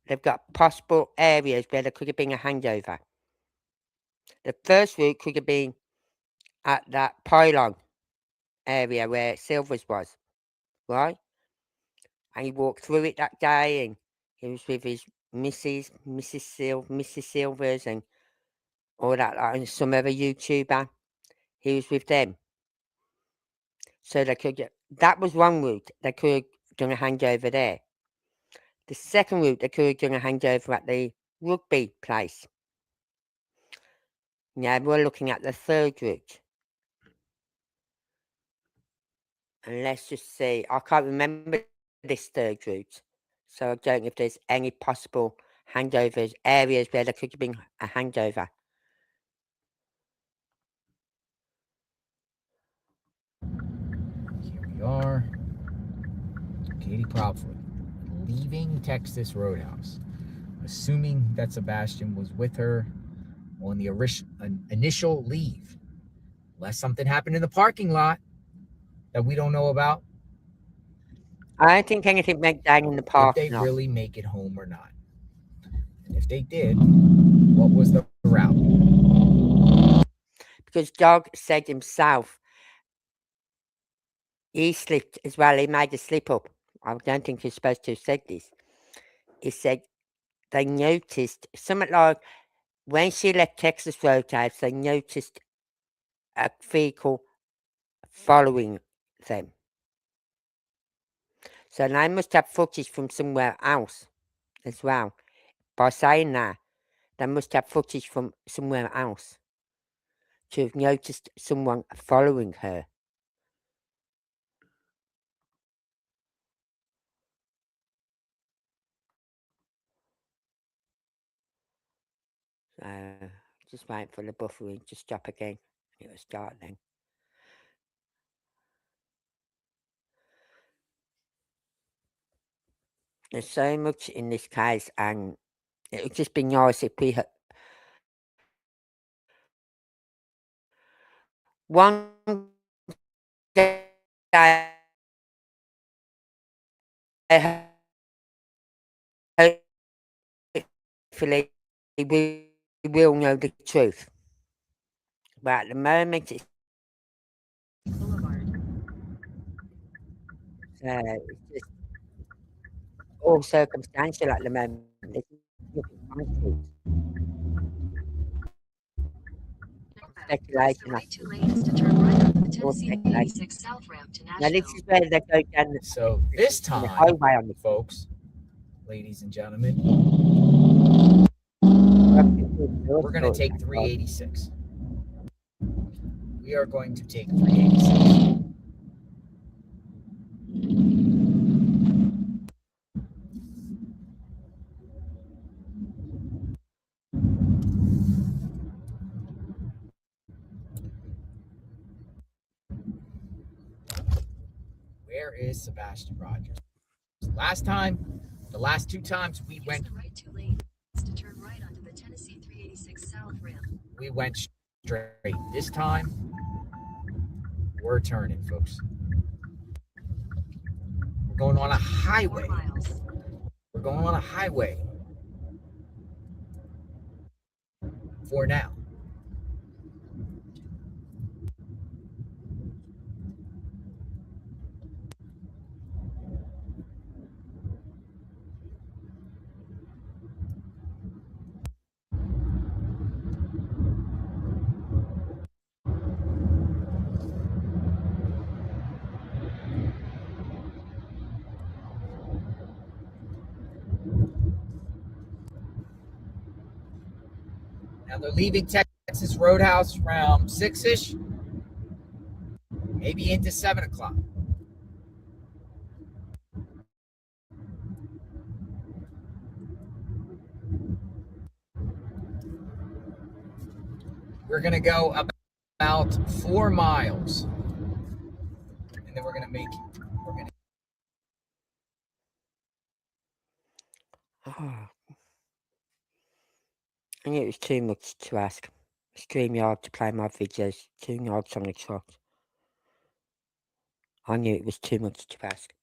they've got possible areas where there could have been a handover. The first route could have been at that pylon area where Silvers was, right? And he walked through it that day, and he was with his Mrs. Silvers, and all that, and some other YouTuber. He was with them. So that was one route. They could have done a handover there. The second route, they could have done a handover at the rugby place. Now we're looking at the third route. And let's just see. I can't remember this third route. So I don't know if there's any possible handovers, areas where there could have been a handover. Here we are. Katie Proudfoot leaving Texas Roadhouse, assuming that Sebastian was with her on the initial leave. Unless something happened in the parking lot that we don't know about. I don't think anything went down in the Did park. they really make it home or not? And if they did, what was the route? Because Dog said himself, he slipped as well. He made a slip up. I don't think he's supposed to have said this. He said they noticed something like when she left Texas Roadhouse, they noticed a vehicle following them. So they must have footage from somewhere else as well. By saying that, they must have footage from somewhere else to have noticed someone following her. So just wait for the buffering to stop again. It'll start then. There's so much in this case, and it would just be nice if we had one day, hopefully we will know the truth. But at the moment, it's just all circumstantial at the moment. There's nothing concrete. Press the Speculation. right 2 lanes to turn right on the More Tennessee speculation. 86 South ramp to Now Nashville. this is where they go down So this the time, highway on the folks, ladies and gentlemen, we're going to take 386. We are going to take 386. Where is Sebastian Rogers? The last two times we Use went, the right two lanes to turn right onto the Tennessee 386 South ramp. we went straight. This time, we're turning, folks. We're going on a 4 highway. miles. We're going on a highway for now. Now they're leaving Texas Roadhouse around 6-ish, maybe into 7 o'clock. We're going to go about 4 miles. And then we're going to I knew it was too much to ask. StreamYard to play my videos 2 nights on the trot. I knew it was too much to ask.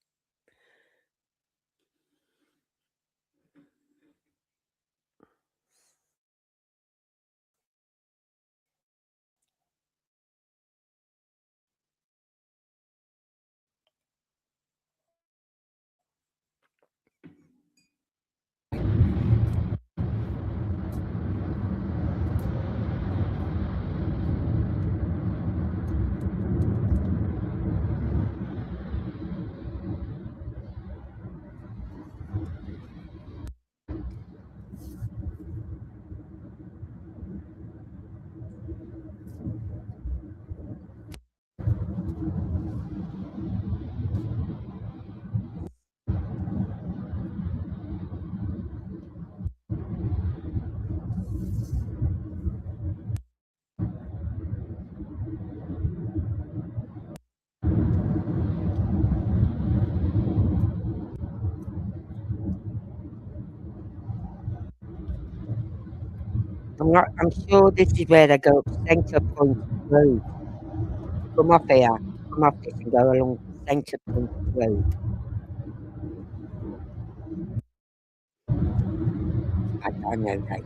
I'm sure this is where they go up Centre Point Road. Come off here, come off this and go along Centre Point Road. I know that.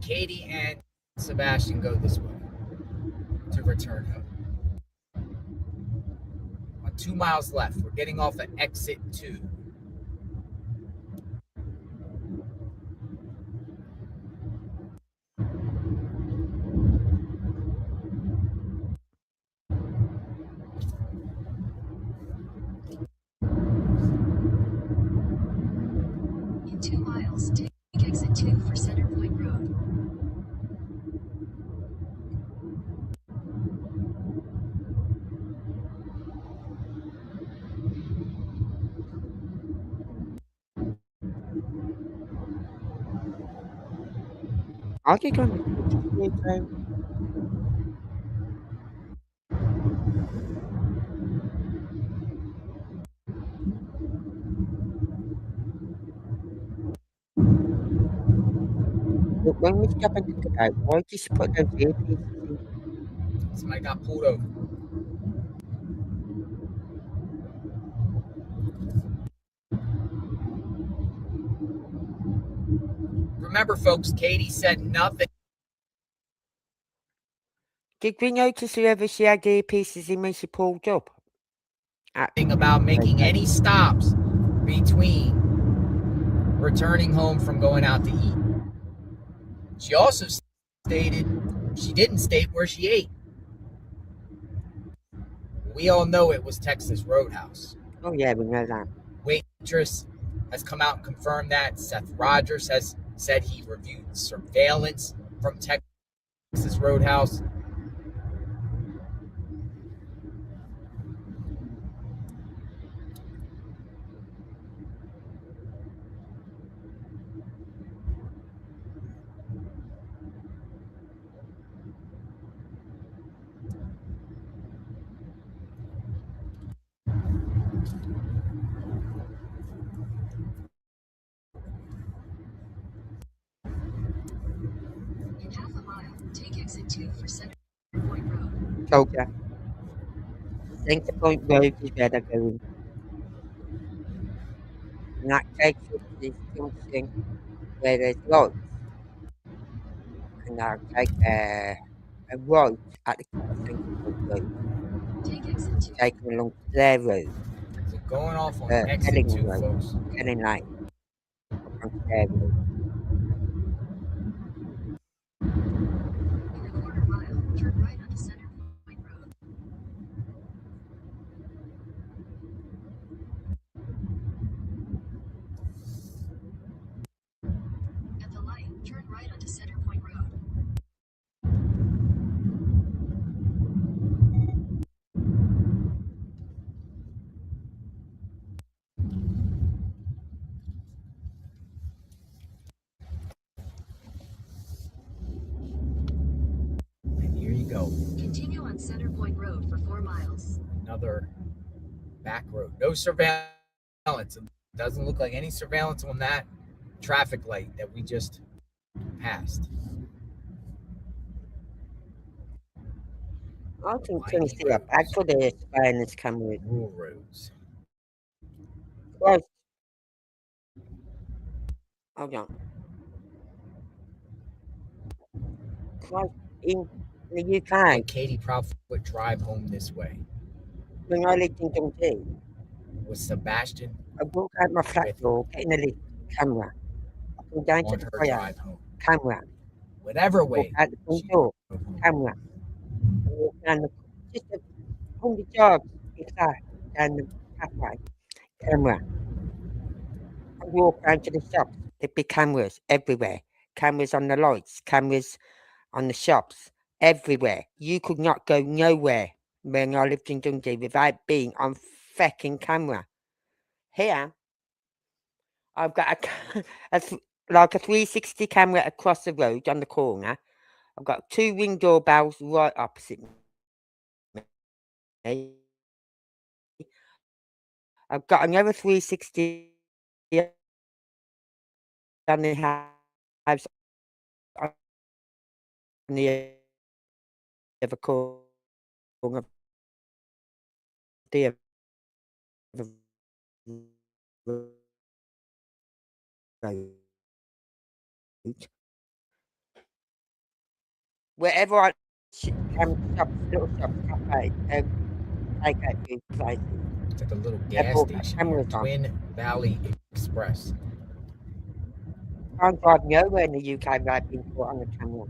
Katie and Sebastian go this way to return home. 2 miles left. We're getting off at exit 2. In 2 miles, take exit 2 for Center Point Road. Are they going to continue though? Look, when we stop and think about why did you put those earpieces in? Somebody got pulled over. Remember, folks, Katie said nothing. Did we notice whoever she had earpieces in when she pulled up? about making any stops between returning home from going out to eat. She also stated she didn't state where she ate. We all know it was Texas Roadhouse. Oh, yeah, we know that. Waitress has come out and confirmed that. Seth Rogers has said he reviewed surveillance from Texas Roadhouse. In half a mile, take exit 2 for Center Point Road. Told ya. Center Point Road is where they're going. And that takes you to this junction where there's lights. And I'll take a right at the top of Center Point Road. Take exit 2. Take them along to their road. So going off on exit Kelling 2, Road. folks. Kelling Lane. Up onto their road. In a quarter mile, turn right onto Center Point Road. At the light, turn right onto Center Point Road. And here you go. Continue on Center Point Road for 4 miles. Another back road. No surveillance. It doesn't look like any surveillance on that traffic light that we just passed. I think Winding Tennessee are bad roads. for the surveillance cameras. Rural roads. Close. Hold on. Close in the UK. And Katie Proudfoot would drive home this way When I lived in Dundee, with Sebastian I walk out my flat With- door, get in the lift, camera. I come down to on the her fire, drive home. camera. Whatever Walk way out the front she door, drove home. camera. I walk down the just 100 yards, if that, down the pathway, camera. I walk down to the shops. There'd be cameras everywhere. Cameras on the lights, cameras on the shops, everywhere. You could not go nowhere when I lived in Dundee without being on fucking camera. Here, I've got like a 360 camera across the road on the corner. I've got 2 ring doorbells right opposite me. I've got another 360 on the house on the other corner of the other road. Wherever I shops, little shops, cafes, takeout food places. It's like a little They've gas all got station here. cameras on. Twin Valley Express. Can't drive nowhere in the UK without being caught on the camera.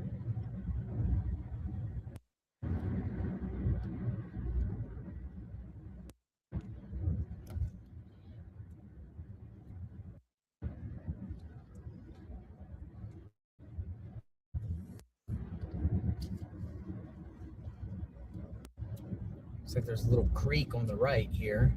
Looks like there's a little creek on the right here.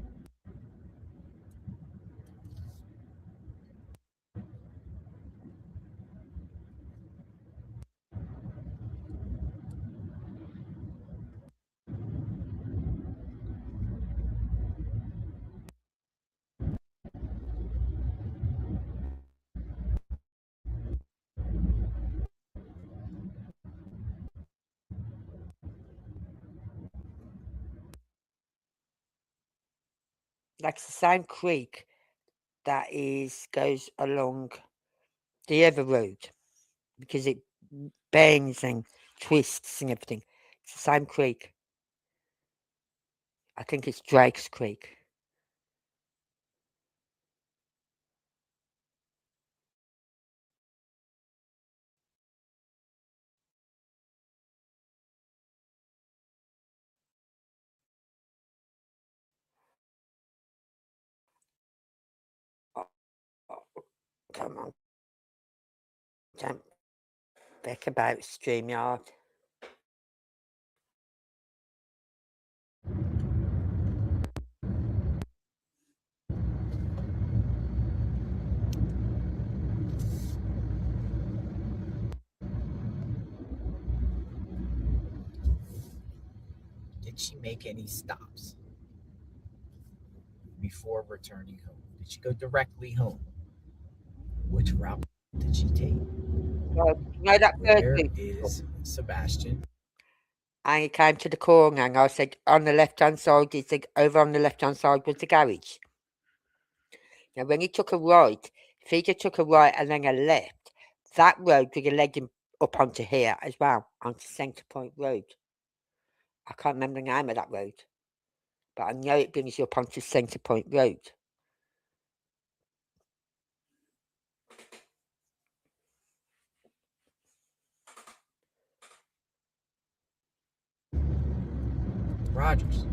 That's the same creek that goes along the other road because it bends and twists and everything. It's the same creek. I think it's Drake's Creek. Oh, come on. Don't think about StreamYard. Did she make any stops before returning home? Did she go directly home? Which route did she take? So, that first Where route? is Sebastian? And he came to the corner and I said, on the left-hand side, he said, over on the left-hand side was the garage. Now, when he took a right, if he just took a right and then a left, that road would have led him up onto here as well, onto Centre Point Road. I can't remember the name of that road, but I know it brings you up onto Centre Point Road. Rogers.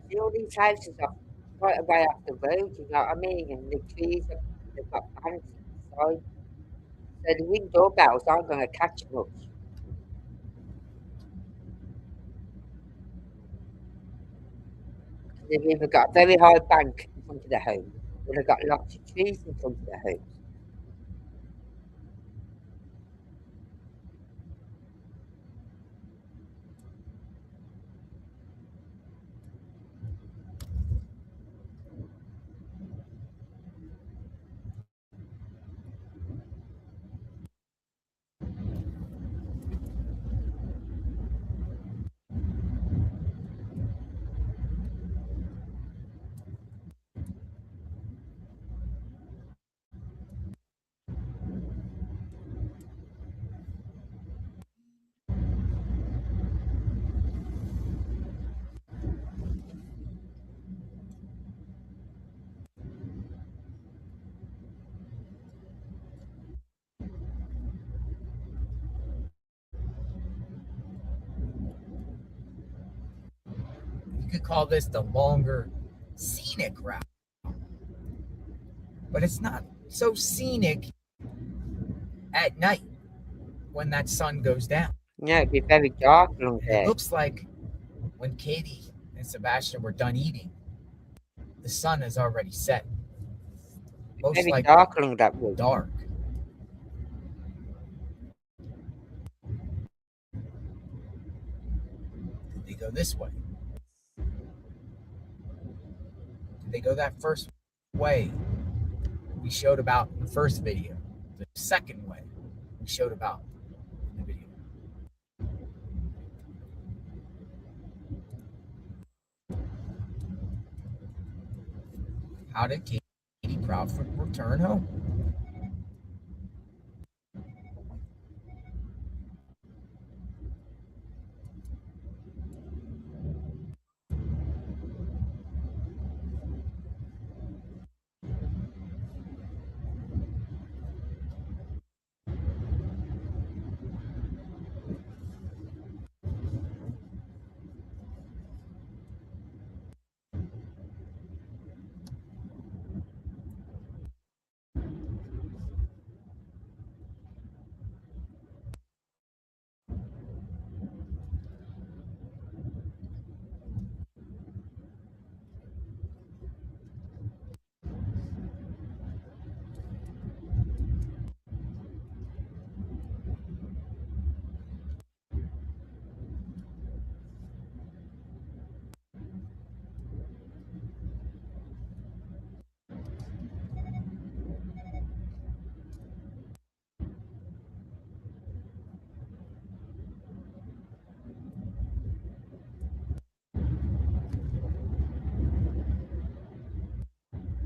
See, all these houses are quite a way off the road, you know what I mean? And the trees, they've got banks inside. So the ring doorbells aren't going to catch much. They've either got a very high bank in front of the home, or they've got lots of trees in front of the home. You could call this the longer scenic route. But it's not so scenic at night when that sun goes down. Yeah, it'd be very dark along And there. it looks like when Katie and Sebastian were done eating, the sun has already set. Most Very likely dark along that road. dark. Did they go this way? Did they go that first way we showed about in the first video? The second way we showed about in the video. How did Katie Proudfoot return home?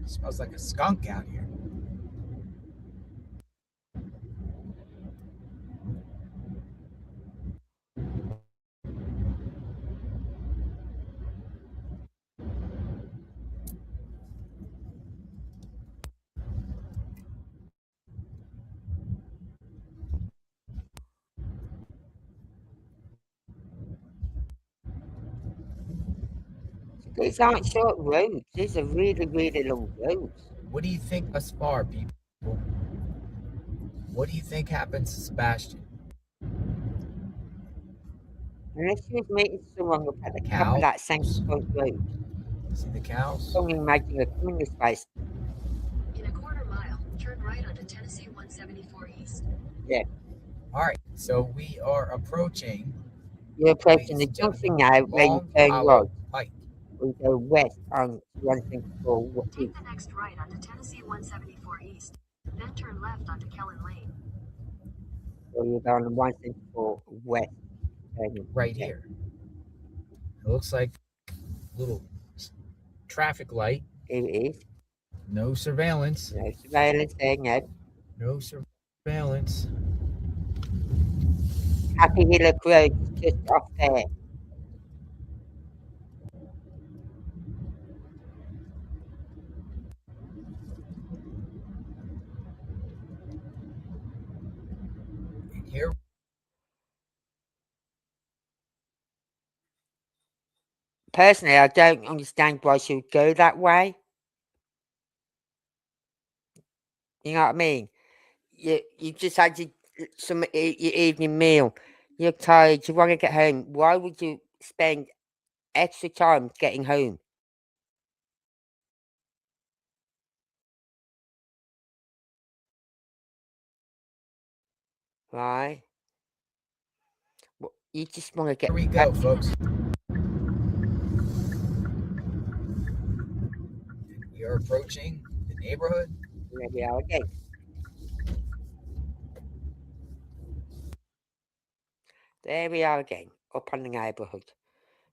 It smells like a skunk out here. These aren't short roads. These are really, really long roads. What do you think thus far, people? What do you think happens to Sebastian? Unless she was meeting someone up at the top of Cows? that Sanky Point Road. See the cows? Someone making a coming this way. In a quarter mile, turn right onto Tennessee 174 East. Yeah. All right, so we are approaching, You're approaching ladies the and junction gentlemen, now where you Long turn right. Hollow Pike. We go west on 174 Take east. the next right onto Tennessee 174 East. Then turn left onto Kellen Lane. So you're going on 174 west. Turning Right left. here. It looks like little traffic light. Here it is. No surveillance. No surveillance there, no. No surveillance. Happy Hillock Road is just off there. And here, Personally, I don't understand why she would go that way. You know what I mean? You just had your evening meal. You're tired. You want to get home. Why would you spend extra time getting home? Right? You just want to get. here we go, folks. We are approaching the neighborhood. There we are again. There we are again, up on the neighbourhood.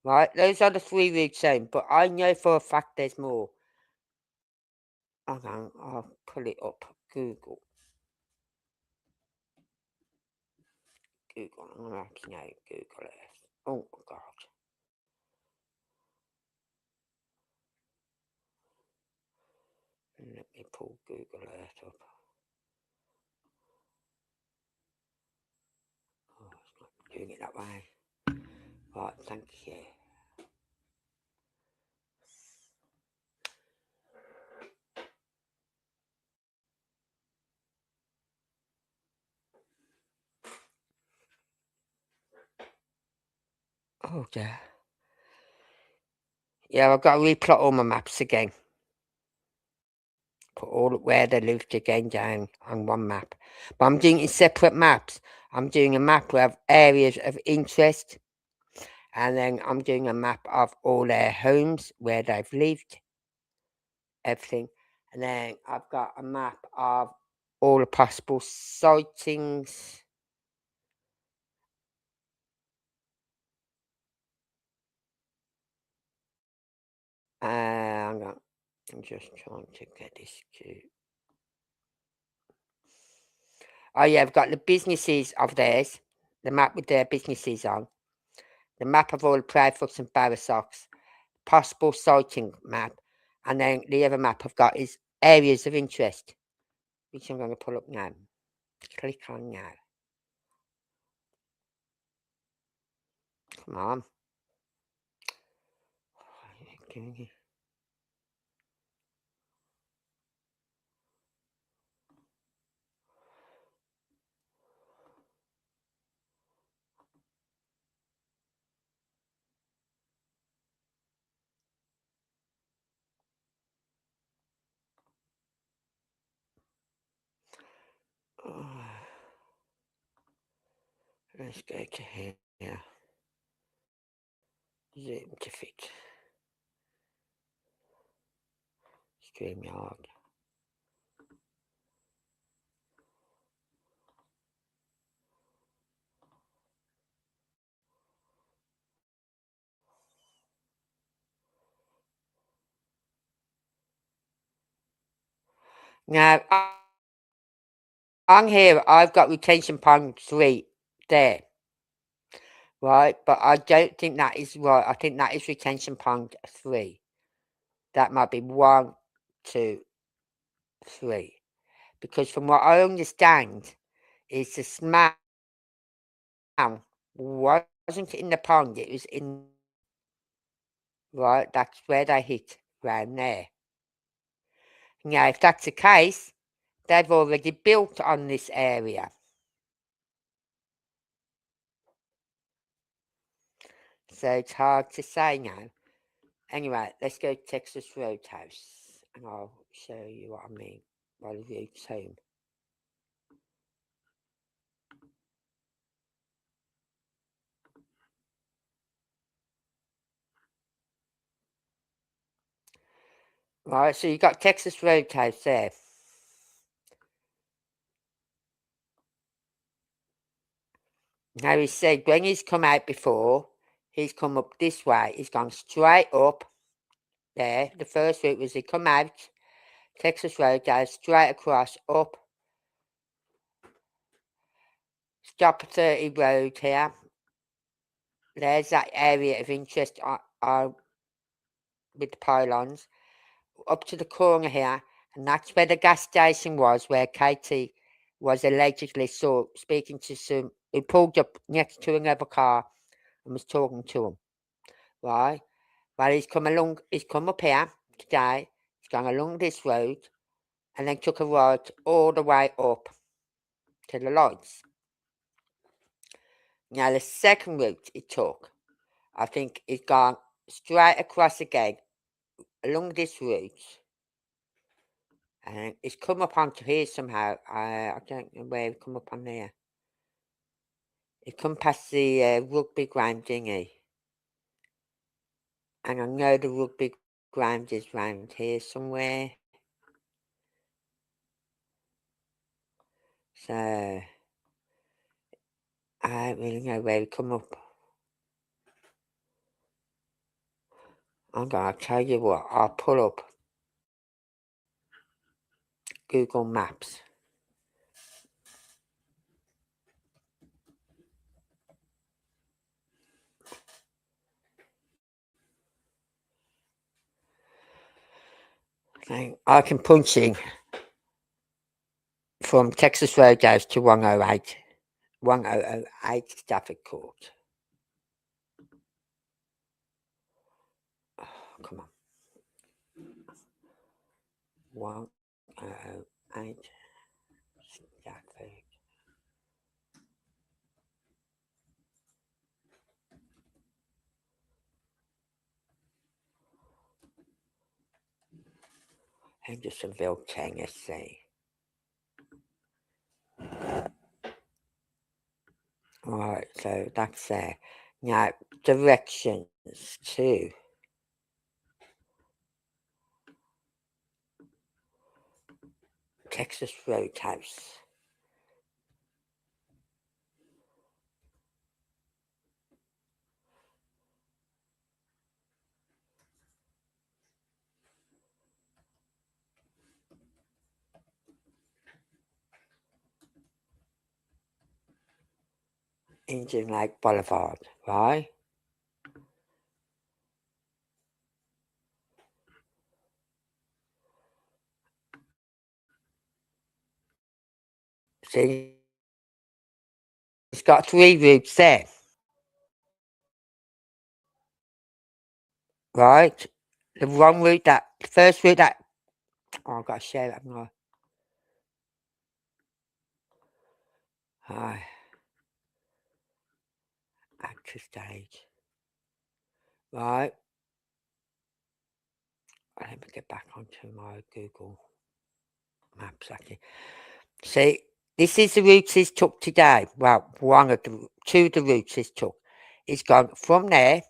Right, those are the 3 routes shown, but I know for a fact there's more. Hang on, I'll pull it up. Google Maps now. Google Earth. Oh God. Let me pull Google Earth up. Oh, it's not doing it that way. Right, thank you. Oh dear. Yeah, I've got to replot all my maps again. Put all where they lived again down on one map. But I'm doing it in separate maps. I'm doing a map of areas of interest. And then I'm doing a map of all their homes, where they've lived, everything. And then I've got a map of all the possible sightings. I'm just trying to get this to. Oh yeah, I've got the businesses of theirs, the map with their businesses on, the map of all the Proudfoots and Barrasocks, possible sighting map, and then the other map I've got is areas of interest, which I'm going to pull up now. Click on now. Come on. Let's go to here. Zoom to fit. StreamYard. Now, on here, I've got retention pond 3 there. Right, but I don't think that is right. I think that is retention pond 3. That might be 1, 2, 3. Because from what I understand, is the smell wasn't in the pond, it was in. right? That's where they hit, round there. Now, if that's the case, they've already built on this area. So it's hard to say now. Anyway, let's go to Texas Roadhouse and I'll show you what I mean by the routes home. Right, so you got Texas Roadhouse there. Now he said when he's come out before, he's come up this way. He's gone straight up there. The first route was he come out, Texas Roadhouse, straight across, up, stop at 30 Road here. There's that area of interest with the pylons. Up to the corner here, and that's where the gas station was, where Katie was allegedly speaking to some who pulled up next to another car and was talking to him. Right? Well, he's come up here today, he's gone along this road and then took a right all the way up to the lights. Now the second route he took, I think he's gone straight across again along this route. And it's come up onto here somehow. I don't know where it come up on there. It come past the rugby ground, didn't he? And I know the rugby ground is round here somewhere. So I don't really know where it come up. I'm going to tell you what, I'll pull up Google Maps. I can punch in from Texas Roadhouse to 1008 Stafford Court. Oh, come on. 1008 Stafford. Hendersonville, Tennessee. Alright, so that's there. Now, directions to Texas Roadhouse. Indian Lake Boulevard, right? See, it's got 3 routes there. Right? The wrong route, the first route that... Oh, I've got to share it, haven't I? Hi. Active stage. Right. Let me get back onto my Google Maps, actually. See, this is the routes he's took today. Well, two of the routes he's took. He's gone from there,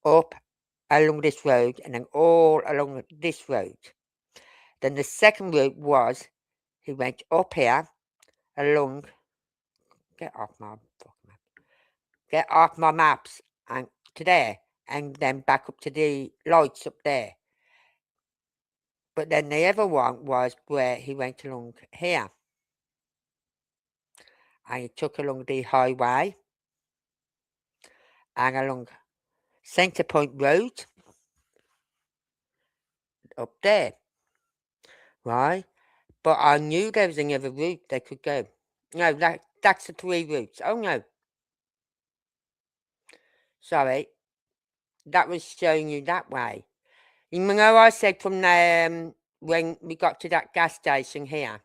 up along this road, and then all along this road. Then the second route was, he went up here, along, get off my maps, and to there, and then back up to the lights up there. But then the other one was where he went along here. And he took along the highway and along Centre Point Road up there. Right? But I knew there was another route they could go. No, that's the 3 routes. Oh no. Sorry. that was showing you that way. You know, I said from the when we got to that gas station here,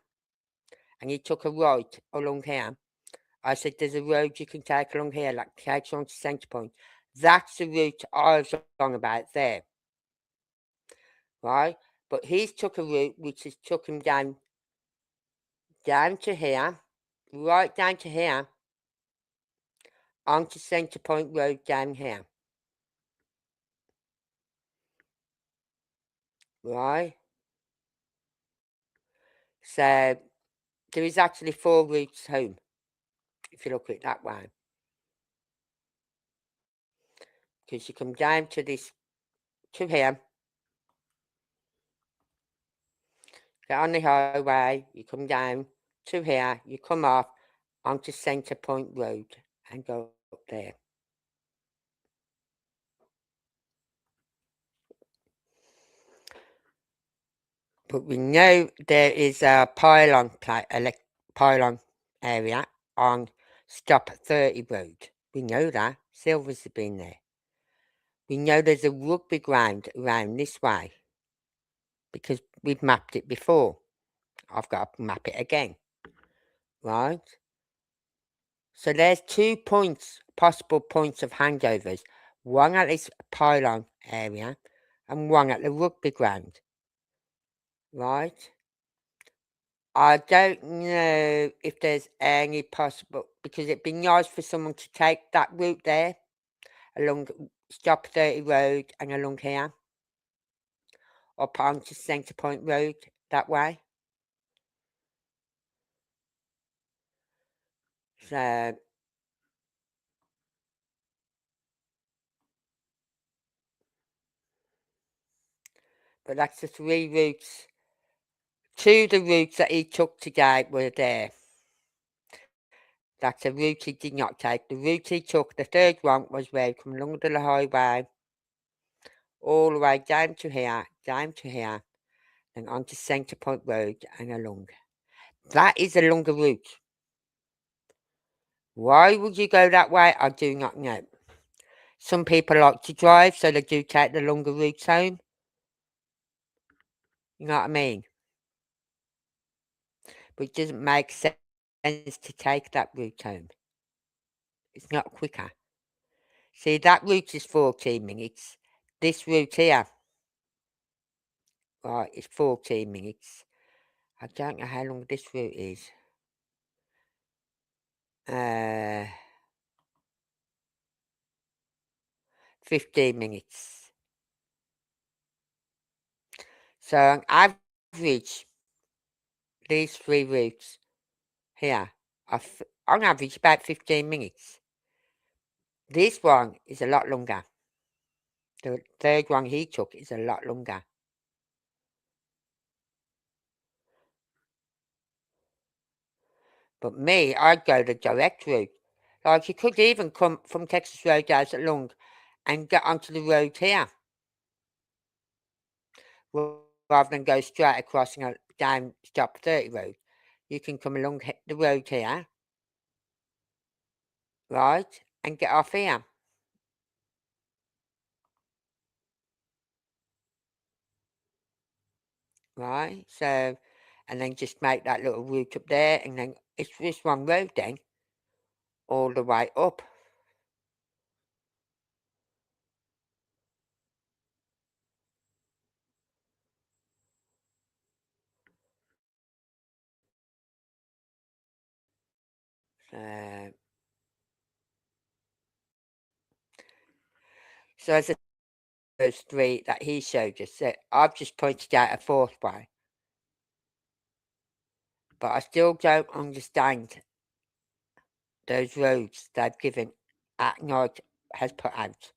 and you took a right along here. I said there's a road you can take along here, like takes you on to Centre Point. That's the route I was on about there, right? But he's took a route which has took him down to here, right down to here, onto Centre Point Road down here. Right? So there is actually 4 routes home, if you look at it that way. Because you come down to this, to here, get on the highway, you come down to here, you come off onto Centre Point Road and go up there. But we know there is a pylon area on Stop 30 Road. We know that. Silvers have been there. We know there's a rugby ground around this way because we've mapped it before. I've got to map it again. Right? So there's 2 points, possible points of handovers. One at this pylon area and one at the rugby ground. Right? I don't know if there's any possible, because it'd be nice for someone to take that route there, along Stop 30 Road and along here, up onto Centre Point Road that way. So, but that's the 3 routes. 2 of the routes that he took today were there. That's a route he did not take. The route he took, the third one, was where he come along the highway, all the way down to here, and onto Centre Point Road and along. That is a longer route. Why would you go that way? I do not know. Some people like to drive, so they do take the longer routes home. You know what I mean? But it doesn't make sense to take that route home. It's not quicker. See, that route is 14 minutes. This route here, right, is 14 minutes. I don't know how long this route is. 15 minutes. So on average, these 3 routes here are on average about 15 minutes. This one is a lot longer. The third one he took is a lot longer. But me, I'd go the direct route. Like, you could even come from Texas Roadhouse along and get onto the road here, rather than go straight across and down Stop 30 Road. You can come along the road here, right, and get off here. Right, so, and then just make that little route up there, and then it's this one road then, all the way up. So as those 3 that he showed us, I've just pointed out a 4th way. But I still don't understand those roads they've given at night has put out.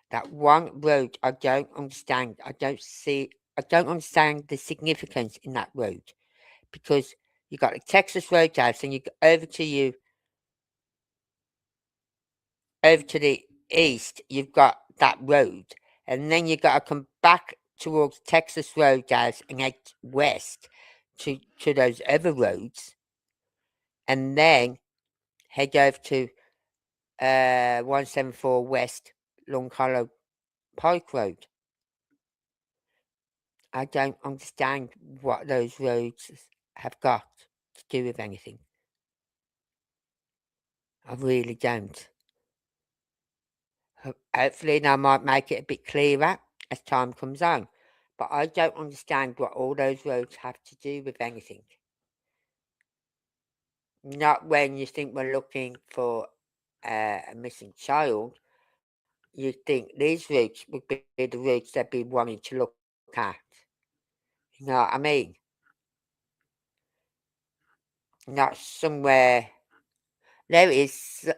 That one road I don't understand. I don't understand the significance in that road. Because you got the Texas Roadhouse and you go over to the east, you've got that road. And then you got to come back towards Texas Roadhouse and head west to those other roads. And then head over to 174 West Long Hollow Pike Road. I don't understand what those roads have got to do with anything. I really don't. Hopefully they might make it a bit clearer as time comes on. But I don't understand what all those roads have to do with anything. Not when you think we're looking for a missing child. You think these routes would be the routes they'd be wanting to look at. You know what I mean? Not somewhere. There is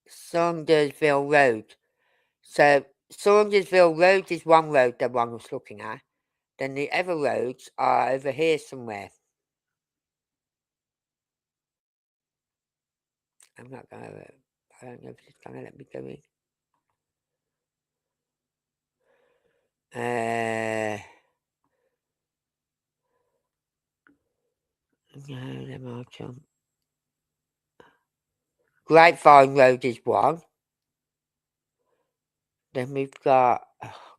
Saundersville Road. So Saundersville Road is one road that one was looking at. Then the other roads are over here somewhere. I'm not going to. I don't know if it's going to let me go in. No, there are some. Grapevine Road is one. Then we've got.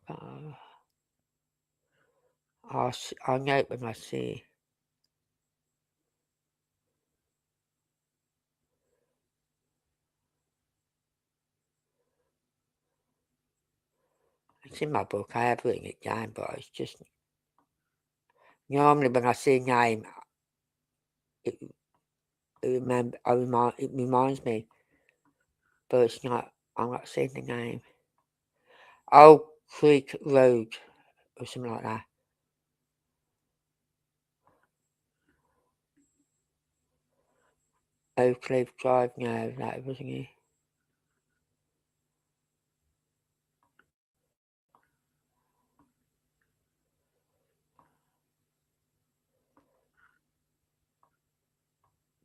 I know it when I see. It's in my book. I have written it down, but it's just normally when I see a name, it reminds me, but it's not. I'm not seeing the name. Old Creek Road or something like that. Oak Cliff Drive. No, that wasn't it.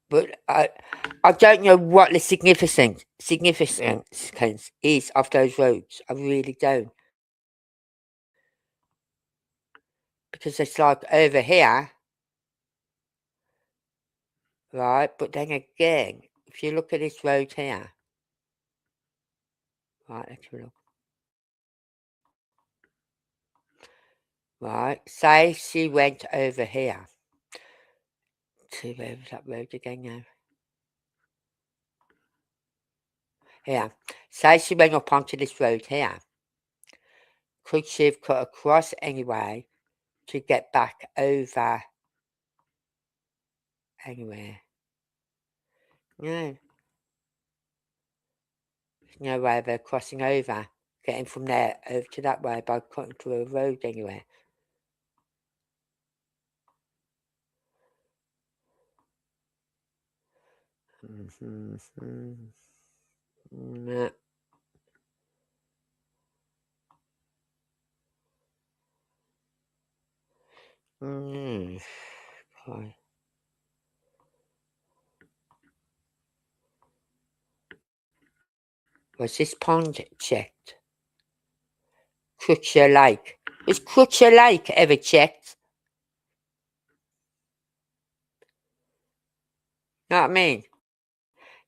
But I don't know what the significance is of those roads. I really don't. Because it's like over here, right? But then again, if you look at this road here, right, let's have a look. Right, say she went over here. To where was that road again now? Here. Say she went up onto this road here. Could she have cut across anyway to get back over anywhere? No. There's no way of her crossing over, getting from there over to that way by cutting through a road anywhere. No. Okay. Was this pond checked? Crutcher Lake. Was Crutcher Lake ever checked? You know what I mean?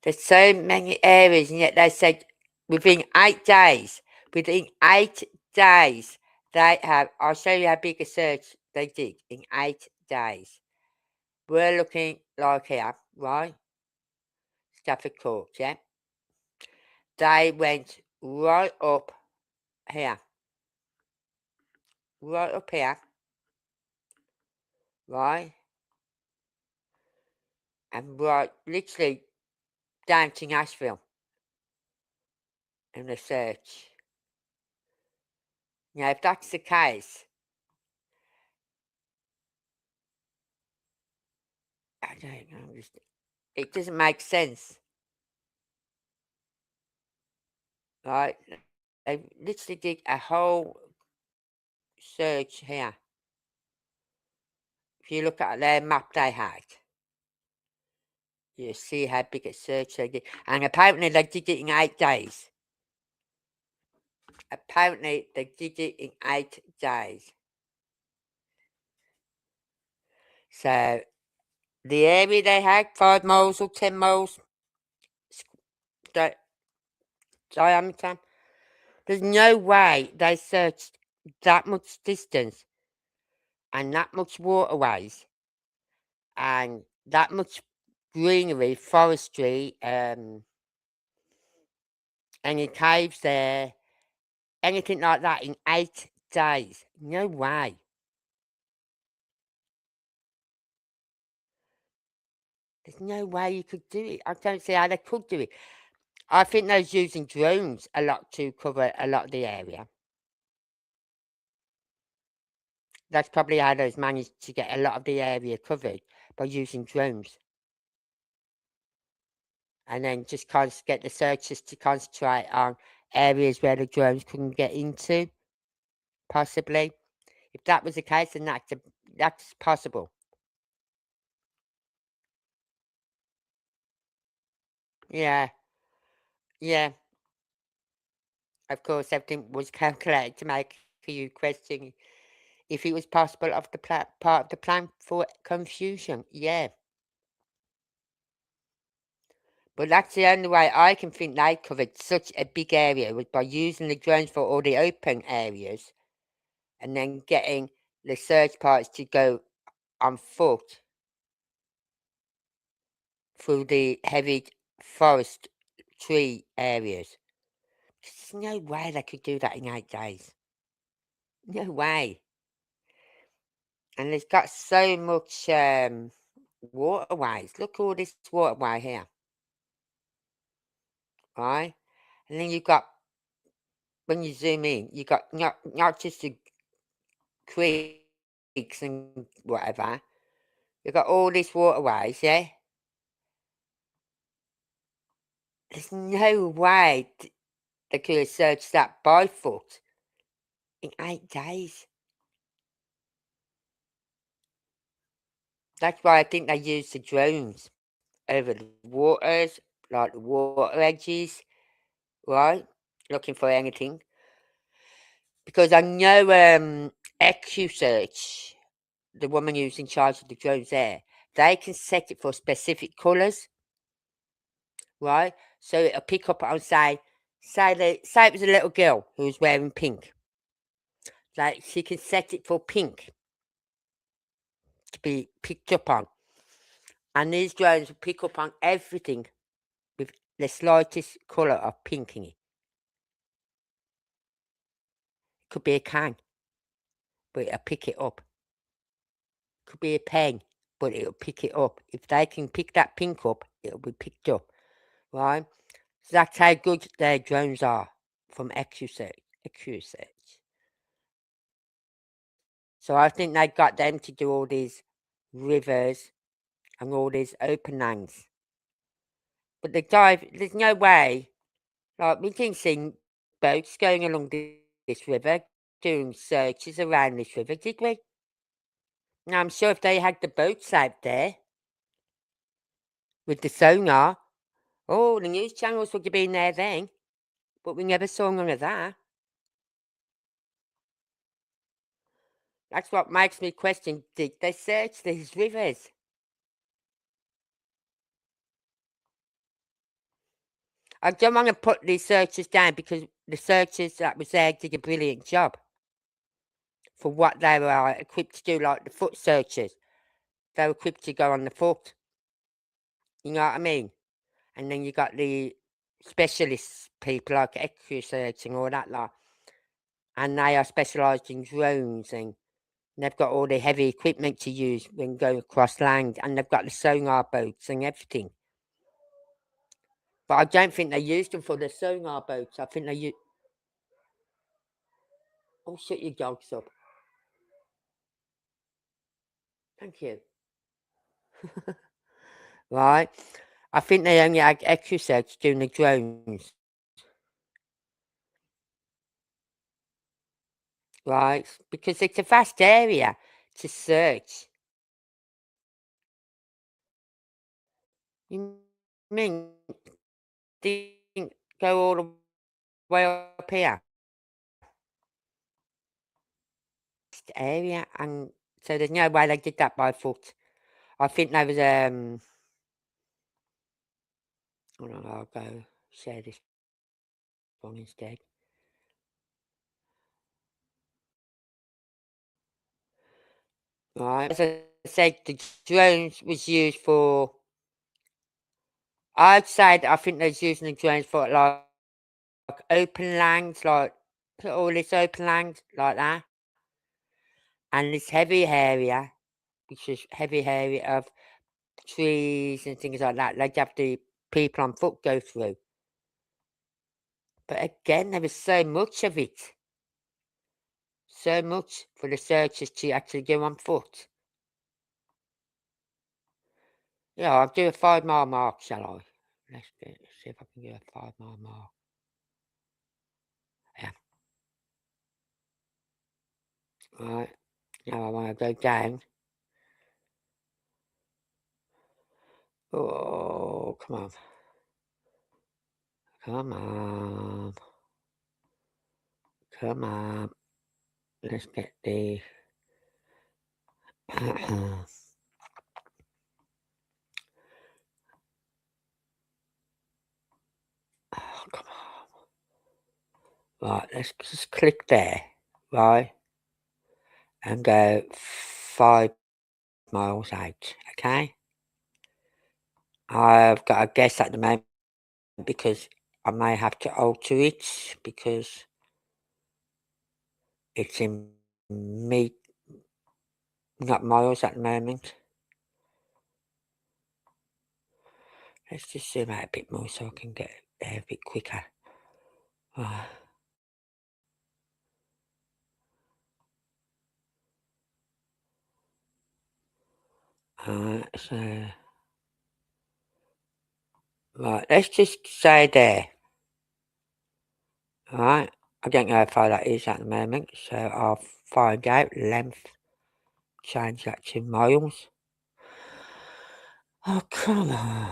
There's so many areas, and yet they said within 8 days, they have, I'll show you how big a search they did in 8 days. We're looking like here, right? Stafford Court, yeah? They went right up here. Right up here. Right? And right, literally down to Nashville in the search. Now, if that's the case, I don't know. It doesn't make sense. Right? They literally did a whole search here. If you look at their map they had, you see how big a search they did. And apparently they did it in 8 days. Apparently they did it in 8 days. So the area they had, 5 miles or 10 miles diameter, There's no way they searched that much distance and that much waterways and that much greenery, forestry, any caves there, anything like that in 8 days. No way. There's no way you could do it. I don't see how they could do it. I think they're using drones a lot to cover a lot of the area. That's probably how they've managed to get a lot of the area covered, by using drones. And then just get the searchers to concentrate on areas where the drones couldn't get into, possibly. If that was the case, then that's possible. Yeah, yeah. Of course, everything was calculated to make you question if it was possible of the part of the plan for confusion. Yeah. But that's the only way I can think they covered such a big area, was by using the drones for all the open areas and then getting the search parties to go on foot through the heavy forest tree areas. There's no way they could do that in 8 days. No way. And it's got so much waterways. Look, all this waterway here. Right? And then you've got, when you zoom in, you've got not just the creeks and whatever. You've got all these waterways, yeah? There's no way they could have searched that by foot in 8 days. That's why I think they used the drones over the waters, like the water edges, right? Looking for anything. Because I know EcuSearch, the woman who's in charge of the drones there, they can set it for specific colours, right? So it'll pick up on, say it was a little girl who was wearing pink. Like, she can set it for pink to be picked up on. And these drones will pick up on everything with the slightest colour of pink in it. Could be a can, but it'll pick it up. Could be a pen, but it'll pick it up. If they can pick that pink up, it'll be picked up, right? So that's how good their drones are from EcuSearch. So I think they got them to do all these rivers and all these open lands. But there's no way, like, we didn't see boats going along this river, doing searches around this river, did we? Now, I'm sure if they had the boats out there with the sonar, oh, the news channels would have been there then. But we never saw none of that. That's what makes me question, did they search these rivers? I don't want to put these searchers down, because the searchers that was there did a brilliant job for what they were equipped to do, like the foot searchers. They were equipped to go on the foot. You know what I mean? And then you got the specialist people like EcuSearch and all that lot. And they are specialised in drones, and they've got all the heavy equipment to use when going across land, and they've got the sonar boats and everything. But I don't think they used them for the sonar boats. I think they used... Oh, shut your dogs up. Thank you. Right? I think they only had EcuSearch doing the drones. Right? Because it's a vast area to search. You mean didn't go all the way up here? Area, and so there's no way they did that by foot. I think there was hold on, I'll go share this one instead. Right. As I said, the drones was used for. I'd say that I think they're using the drones for like open lands, like all this open land like that, and this heavy area, which is heavy area of trees and things like that. They'd have the people on foot go through. But again, there was so much of it. So much for the searchers to actually go on foot. Yeah, I'll do a 5 mile mark, shall I? Let's see if I can do a 5 mile mark. Yeah. Right. Now I want to go down. Oh, come on. Come on. Come on. Let's get the... oh, come on. Right, let's just click there. Right. And go 5 miles out. Okay? I've got a guess at the moment because I may have to alter it because it's in not miles at the moment. Let's just zoom out a bit more so I can get there a bit quicker. So right, let's just say there. Alright, I don't know how far that is at the moment, so I'll find out length, change that to miles. Oh, come on.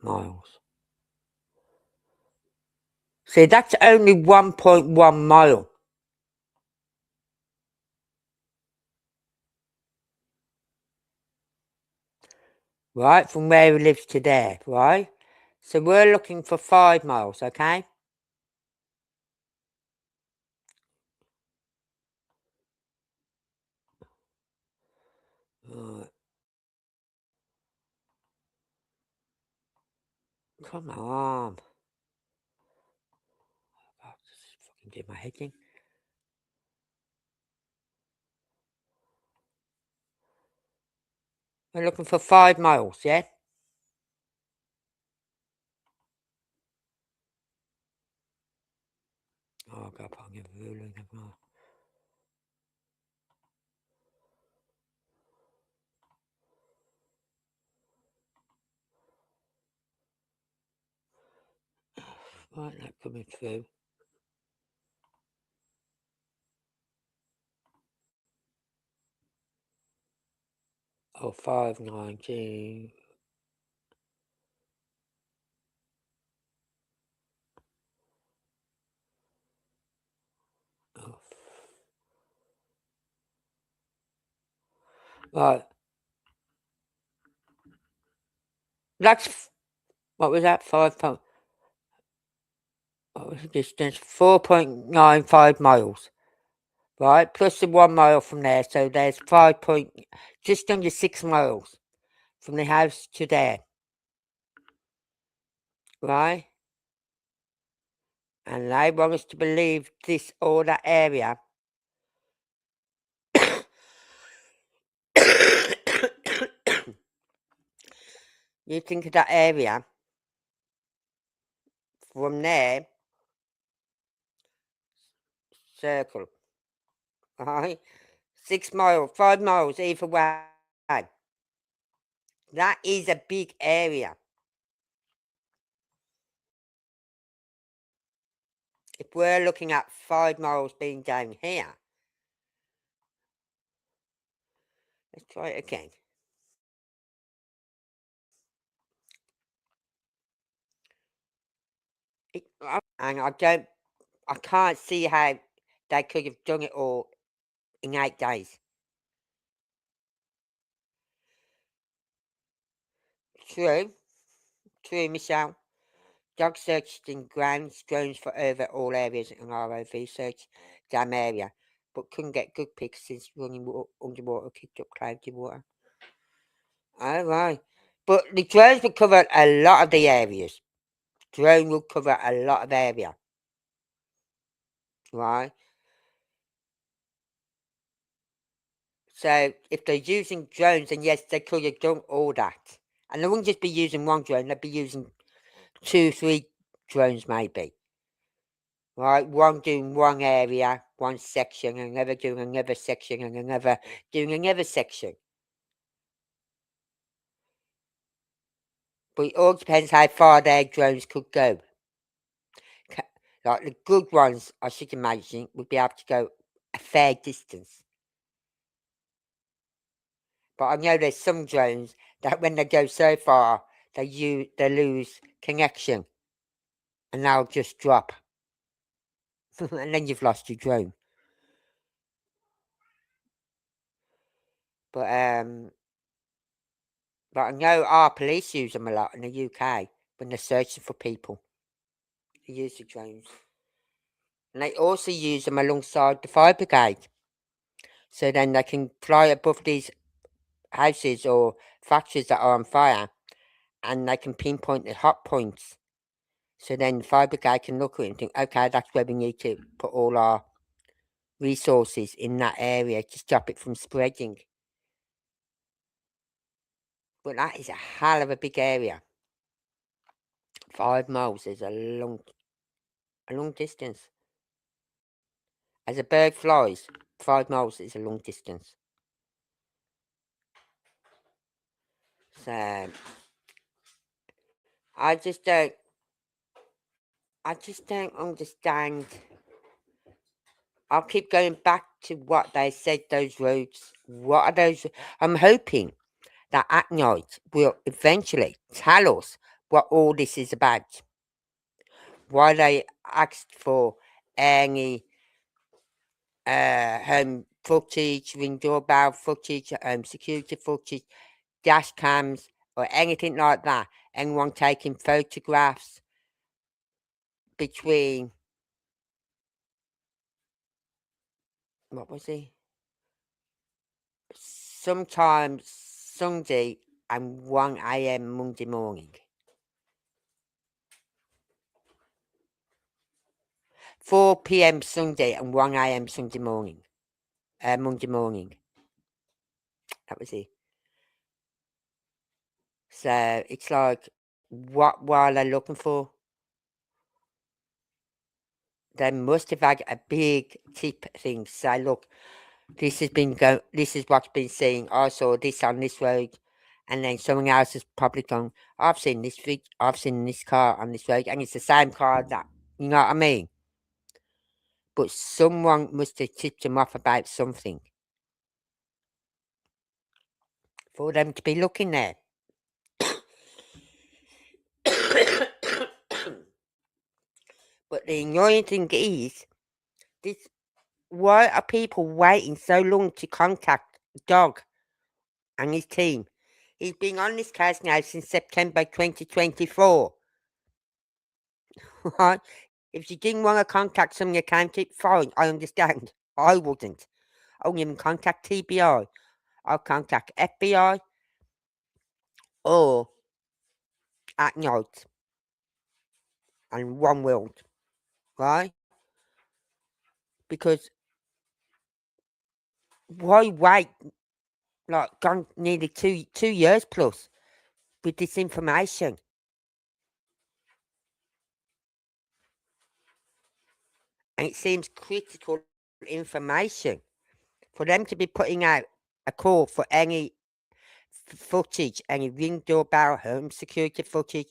Miles. See, that's only 1.1 mile. Right, from where he lives to there, right? So we're looking for 5 miles, okay? Right. Come on. Oh, just fucking do my head in. We're looking for 5 miles, yeah? Oh, God, I'm getting ruling as well. Right, not coming through. Oh, 519. Oh. Right. That's, what was that? 5 point, what was the distance? 4.95 miles. Right, plus the 1 mile from there, so there's just under 6 miles from the house to there. Right? And they want us to believe this or that area. You think of that area from there, circle, right? 6 miles, 5 miles either way. That is a big area. If we're looking at 5 miles being down here, let's try it again. And I can't see how they could have done it all in 8 days. True, Michelle. Dog searched in grounds, drones for over all areas in ROV search, damn area. but couldn't get good pics since running underwater kicked up cloudy water. All right. But the drones will cover a lot of the areas. Drone will cover a lot of area. Right? So if they're using drones, then yes, they could have done all that. And they wouldn't just be using one drone, they'd be using 2, 3 drones maybe. Right? One doing one area, one section, and another doing another section, and another doing another section. But it all depends how far their drones could go. Like the good ones, I should imagine, would be able to go a fair distance. But I know there's some drones that when they go so far, they lose connection, and they'll just drop, and then you've lost your drone. But I know our police use them a lot in the UK when they're searching for people. They use the drones, and they also use them alongside the fire brigade, so then they can fly above these houses or factories that are on fire, and they can pinpoint the hot points. So then the fire brigade can look at it and think, okay, that's where we need to put all our resources in that area to stop it from spreading. But that is a hell of a big area. 5 miles is a long distance. As a bird flies, 5 miles is a long distance. So I just don't understand. I'll keep going back to what they said, those roads. What are those? I'm hoping that at night will eventually tell us what all this is about. Why they asked for any home footage, ring doorbell footage, security footage, dash cams, or anything like that. Anyone taking photographs between, what was it? Sometimes Sunday and 1 a.m. Monday morning. 4 p.m. Sunday and 1 a.m. Sunday morning. Monday morning. That was it. So it's like, what are they looking for? They must have had a big tip thing. Say, look, this is what's been seen. I saw this on this road, and then someone else has probably gone, I've seen this car on this road, and it's the same car that, you know what I mean? But someone must have tipped them off about something for them to be looking there. But the annoying thing is, why are people waiting so long to contact Dog and his team? He's been on this case now since September 2024. Right? If you didn't want to contact someone you can't keep, fine, I understand. I wouldn't. I wouldn't even contact TBI. I'll contact FBI or at night and One World. Right? Because why wait like gone nearly two years plus with this information? And it seems critical information for them to be putting out a call for any footage, any ring doorbell, home security footage,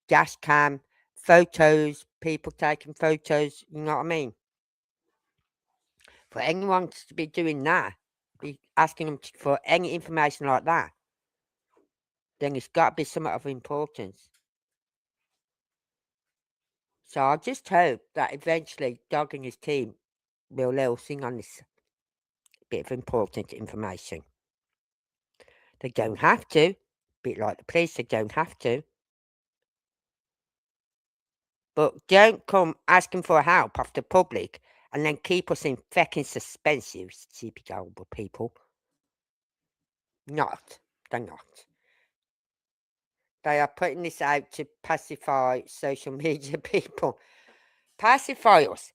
dash cam, photos, people taking photos, you know what I mean? For anyone to be doing that, be asking them for any information like that, then it's got to be something of importance. So I just hope that eventually Doug and his team will let us in on this bit of important information. They don't have to, bit like the police, they don't have to. But don't come asking for help off the public and then keep us in fucking suspense, you stupid old people. Not. They're not. They are putting this out to pacify social media people. Pacify us.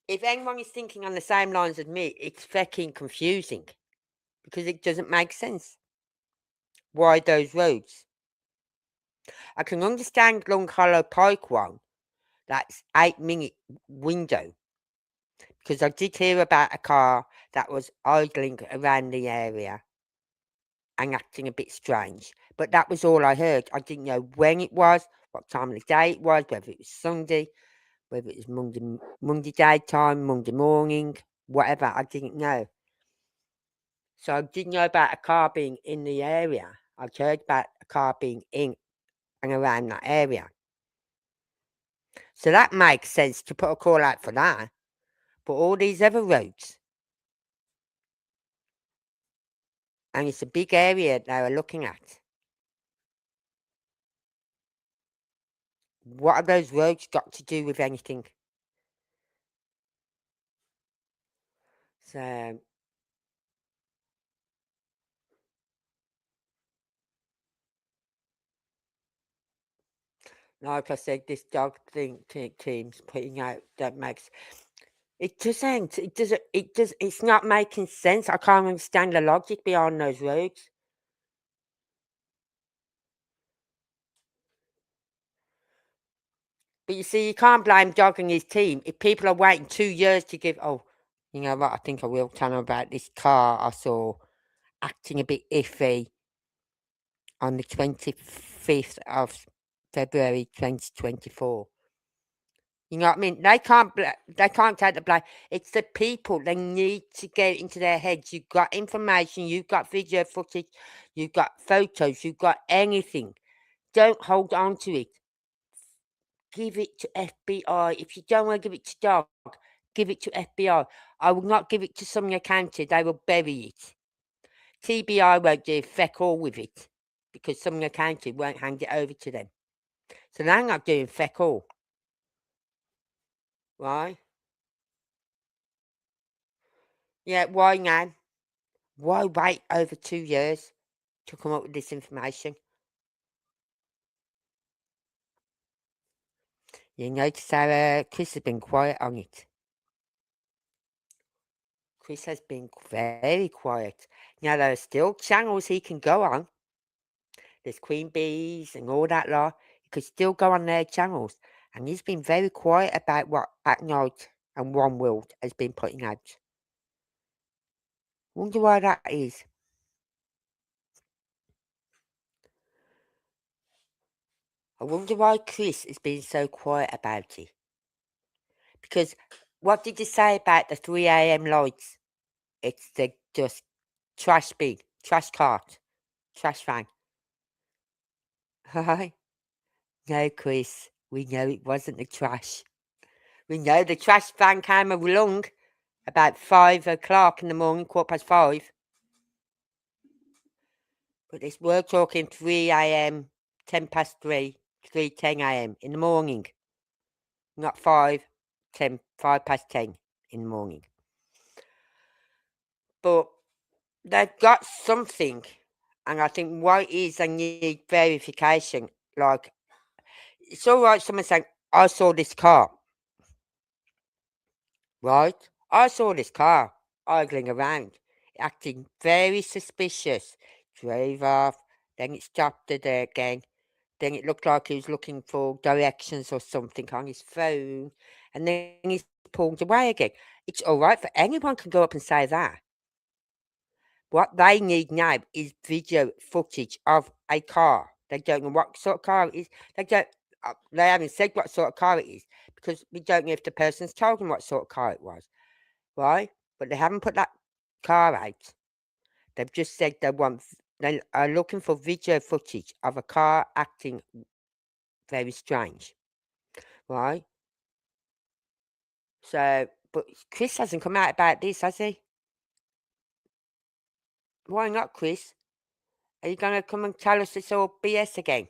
If anyone is thinking on the same lines as me, it's fucking confusing. Because it doesn't make sense. Why those roads? I can understand Long Hollow Pike one. That's 8-minute window. Because I did hear about a car that was idling around the area and acting a bit strange. But that was all I heard. I didn't know when it was, what time of the day it was, whether it was Sunday, whether it was Monday daytime, Monday morning, whatever. I didn't know. So I didn't know about a car being in the area. I heard about a car being in and around that area. So that makes sense to put a call out for that. But all these other roads, and it's a big area they were looking at. What have those roads got to do with anything? So, like I said, this dog thing team's putting out that makes it doesn't. It's not making sense. I can't understand the logic behind those roads. But you see, you can't blame Dog and his team if people are waiting 2 years to give. Oh, you know what? I think I will tell them about this car I saw acting a bit iffy on the 25th of February 2024. You know what I mean? They can't take the blame. It's the people. They need to get it into their heads. You've got information. You've got video footage. You've got photos. You've got anything. Don't hold on to it. Give it to FBI. If you don't want to give it to Dog, give it to FBI. I will not give it to Sumner County. They will bury it. TBI won't do feck all with it because Sumner County won't hand it over to them. So they're not doing feck all. Right? Yeah, why now? Why wait over 2 years to come up with this information? You notice how Chris has been quiet on it. Chris has been very quiet. Now, there are still channels he can go on. There's Queen Bees and all that lot. He could still go on their channels. And he's been very quiet about what At Night and One World has been putting out. Wonder why that is. I wonder why Chris has been so quiet about it. Because what did you say about the 3 a.m. lights? It's the just trash bin, trash cart, trash van. Hi. No, Chris, we know it wasn't the trash. We know the trash van came along about 5 o'clock in the morning, 5:15. But we're talking 3 a.m., 10 past 3, 3:10 a.m. in the morning. Not 5, 10, 5 past 10 in the morning. But they've got something, and I think what it is, they need verification. Like, it's all right someone saying, I saw this car. Right? I saw this car idling around, acting very suspicious. Drove off, then it stopped there again. Then it looked like he was looking for directions or something on his phone, and then he's pulled away again. It's all right for anyone can go up and say that. What they need now is video footage of a car. They don't know what sort of car it is. They haven't said what sort of car it is because we don't know if the person's told them what sort of car it was, right? But they haven't put that car out. They've just said they are looking for video footage of a car acting very strange, right? So, but Chris hasn't come out about this, has he? Why not, Chris? Are you going to come and tell us it's all BS again?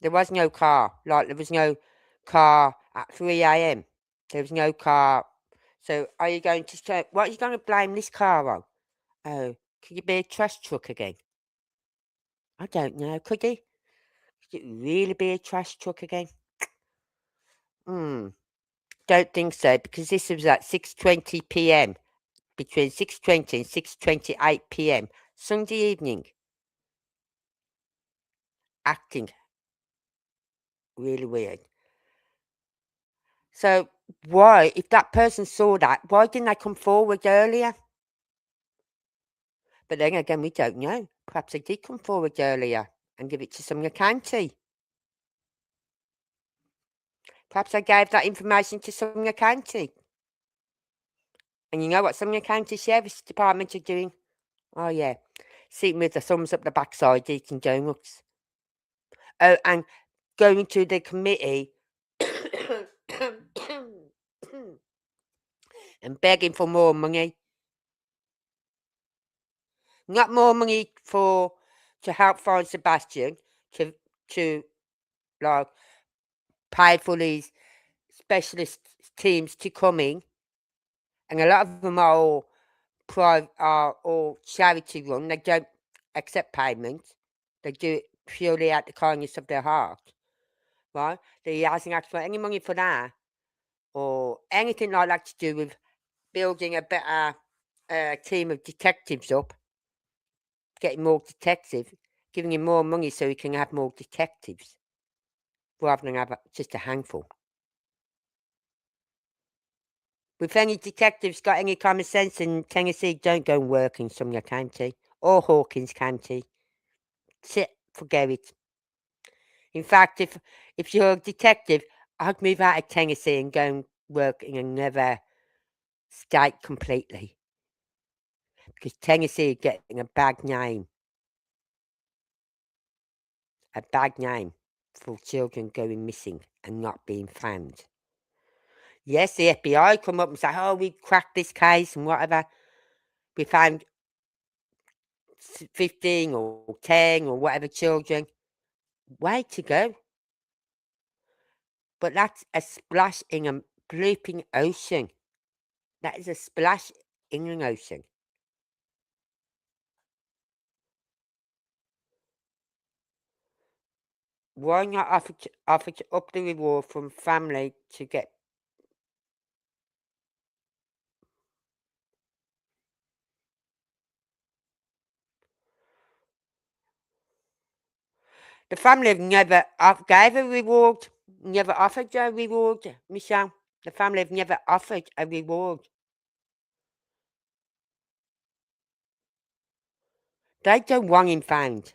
There was no car. Like, there was no car at 3 a.m. There was no car. So are you going to say, what are you going to blame this car on? Oh, could it be a trash truck again? I don't know. Could it? Could it really be a trash truck again? Don't think so, because this was at 6:20 p.m. between 6:20 and 6:28 p.m. Sunday evening. Acting really weird. So why, if that person saw that, why didn't they come forward earlier? But then again, we don't know. Perhaps they did come forward earlier and give it to Sumner County. Perhaps they gave that information to Sumner County. And you know what Sumner County Sheriff's Department are doing? Oh yeah, sitting with the thumbs up the backside eating donuts. Oh, and going to the committee and begging for more money. Not more money to help find Sebastian, to like pay for these specialist teams to come in, and a lot of them are all charity run. They don't accept payment. They do it purely out the kindness of their heart, right? He hasn't asked for any money for that or anything like that to do with building a better team of detectives up, getting more detectives, giving him more money so he can have more detectives rather than have just a handful. If any detectives got any common sense in Tennessee, don't go and work in Sumner County or Hawkins County. Forget it. In fact, if you're a detective, I'd move out of Tennessee and go and work in another state completely. Because Tennessee is getting a bad name. A bad name for children going missing and not being found. Yes, the FBI come up and say, oh, we cracked this case and whatever. We found 15 or 10 or whatever children. Way to go. But that's a splash in a blooping ocean. That is a splash in an ocean. Why not offer to up the reward from family to get? The family have never gave a reward, never offered a reward, Michelle. The family have never offered a reward. They don't want him found.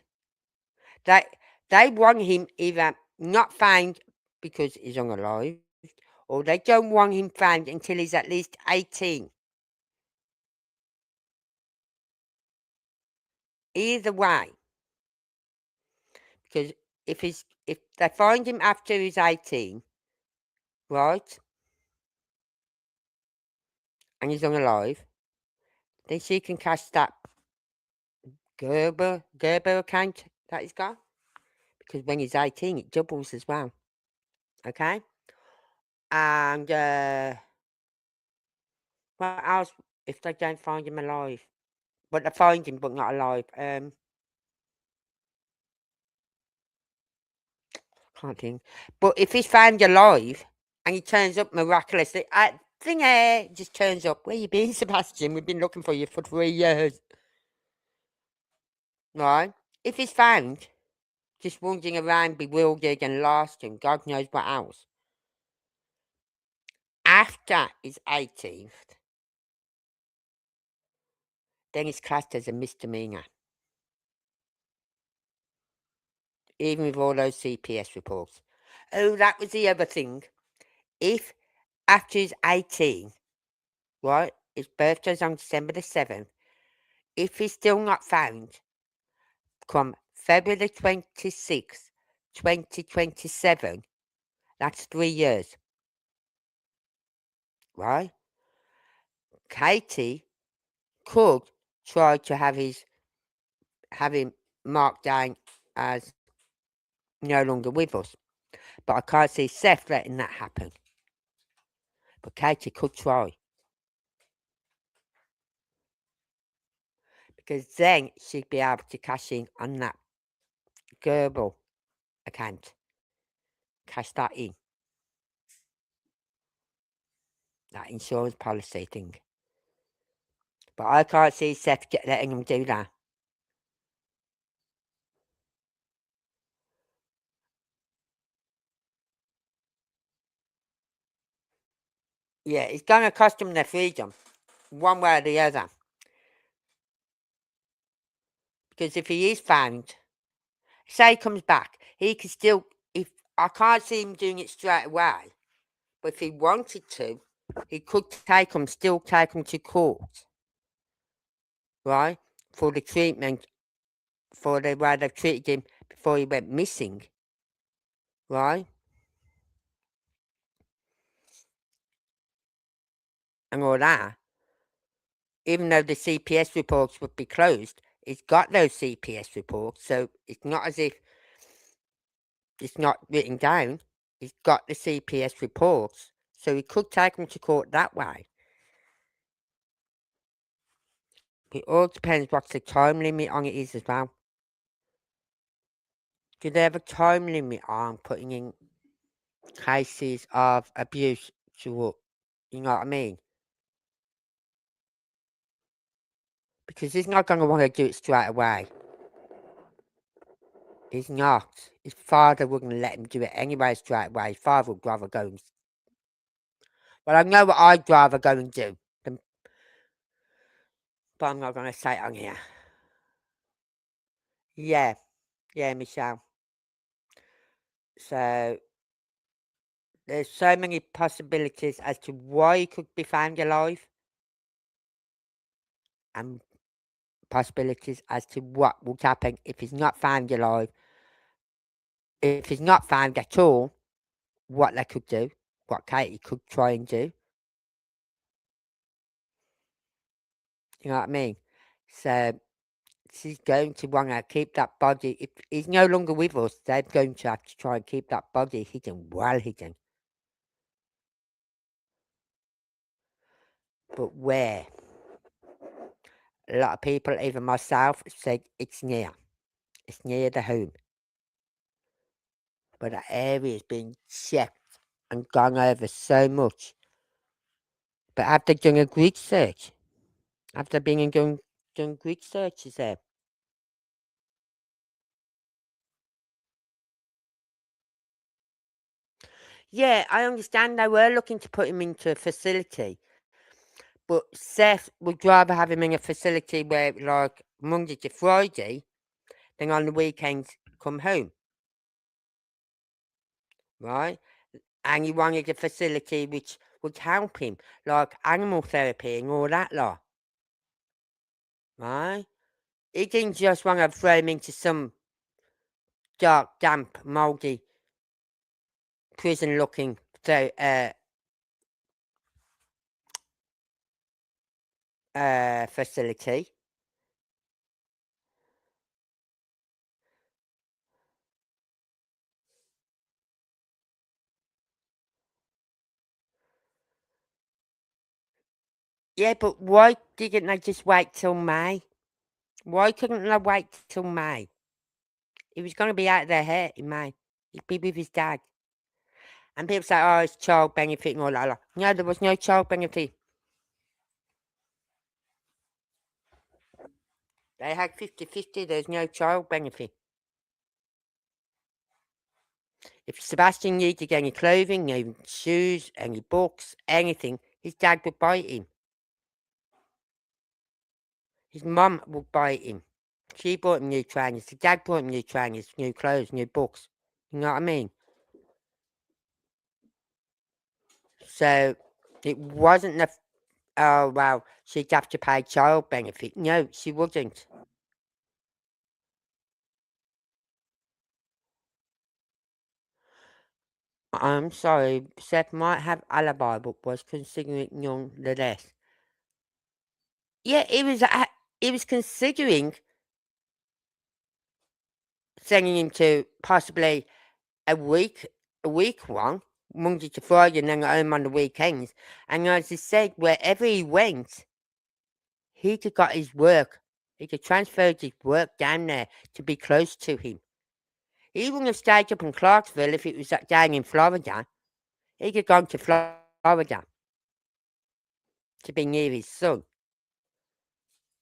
They want him either not found because he's unalive, or they don't want him found until he's at least 18. Either way. Because if they find him after he's 18, right, and he's unalive, then she can cash that Gerber account that he's got. Because when he's 18, it doubles as well. Okay? And what else if they don't find him alive? But they find him, but not alive. Can't think. But if he's found alive and he turns up miraculously, just turns up. Where you been, Sebastian? We've been looking for you for 3 years. Right? If he's found, just wandering around bewildered and lost and God knows what else, after his 18th, then it's classed as a misdemeanor. Even with all those CPS reports. Oh, that was the other thing. If after he's 18, right, his birthday's on December the 7th, if he's still not found, come February the 26th, 2027, that's 3 years, right? Katie could try to have him marked down as no longer with us. But I can't see Seth letting that happen. But Katie could try. Because then she'd be able to cash in on that Gerbil account. Cash that in. That insurance policy thing. But I can't see Seth letting him do that. Yeah, it's going to cost them their freedom, one way or the other. Because if he is found, say he comes back, he could still, if I can't see him doing it straight away, but if he wanted to, he could still take him to court, right, for the treatment, for the way they treated him before he went missing, right, and all that. Even though the CPS reports would be closed, it's got those CPS reports, so it's not as if it's not written down. It's got the CPS reports, so he could take him to court that way. It all depends what the time limit on it is as well. Do they have a time limit on putting in cases of abuse to, you know what I mean? Because he's not going to want to do it straight away. He's not. His father wouldn't let him do it anyway straight away. His father would rather go and... Well, I know what I'd rather go and do. But I'm not going to say it on here. Yeah, Michelle. So, there's so many possibilities as to why he could be found alive. And possibilities as to what would happen if he's not found alive. If he's not found at all, what they could do, what Katie could try and do. You know what I mean? So she's going to want to keep that body. If he's no longer with us, they're going to have to try and keep that body hidden, well hidden. But where? A lot of people, even myself, said it's near. It's near the home. But the area's been checked and gone over so much. But have they done a grid search? Have they been and done grid searches there? Yeah, I understand they were looking to put him into a facility. But Seth would rather have him in a facility where, like, Monday to Friday, than on the weekends come home. Right? And he wanted a facility which would help him, like animal therapy and all that lot. Right? He didn't just want to throw him into some dark, damp, mouldy, prison-looking facility. Yeah, but why didn't they just wait till May? Why couldn't they wait till May? He was going to be out of their hair in May. He'd be with his dad. And people say, oh, it's child benefit and all that. No, there was no child benefit. They had 50-50. There's no child benefit. If Sebastian needed any clothing, any shoes, any books, anything, his dad would buy it him. His mum would buy it him. She bought him new trainers. The dad bought him new trainers, new clothes, new books. You know what I mean? So it wasn't the, oh, well, she'd have to pay child benefit. No, she wouldn't. I'm sorry, Seth might have alibi, but was considering nonetheless. Yeah, he was considering sending him to possibly a week one Monday to Friday and then got home on the weekends. And as I said, wherever he went, he could got his work. He could transfer his work down there to be close to him. He wouldn't have stayed up in Clarksville if it was down in Florida. He could gone to Florida to be near his son.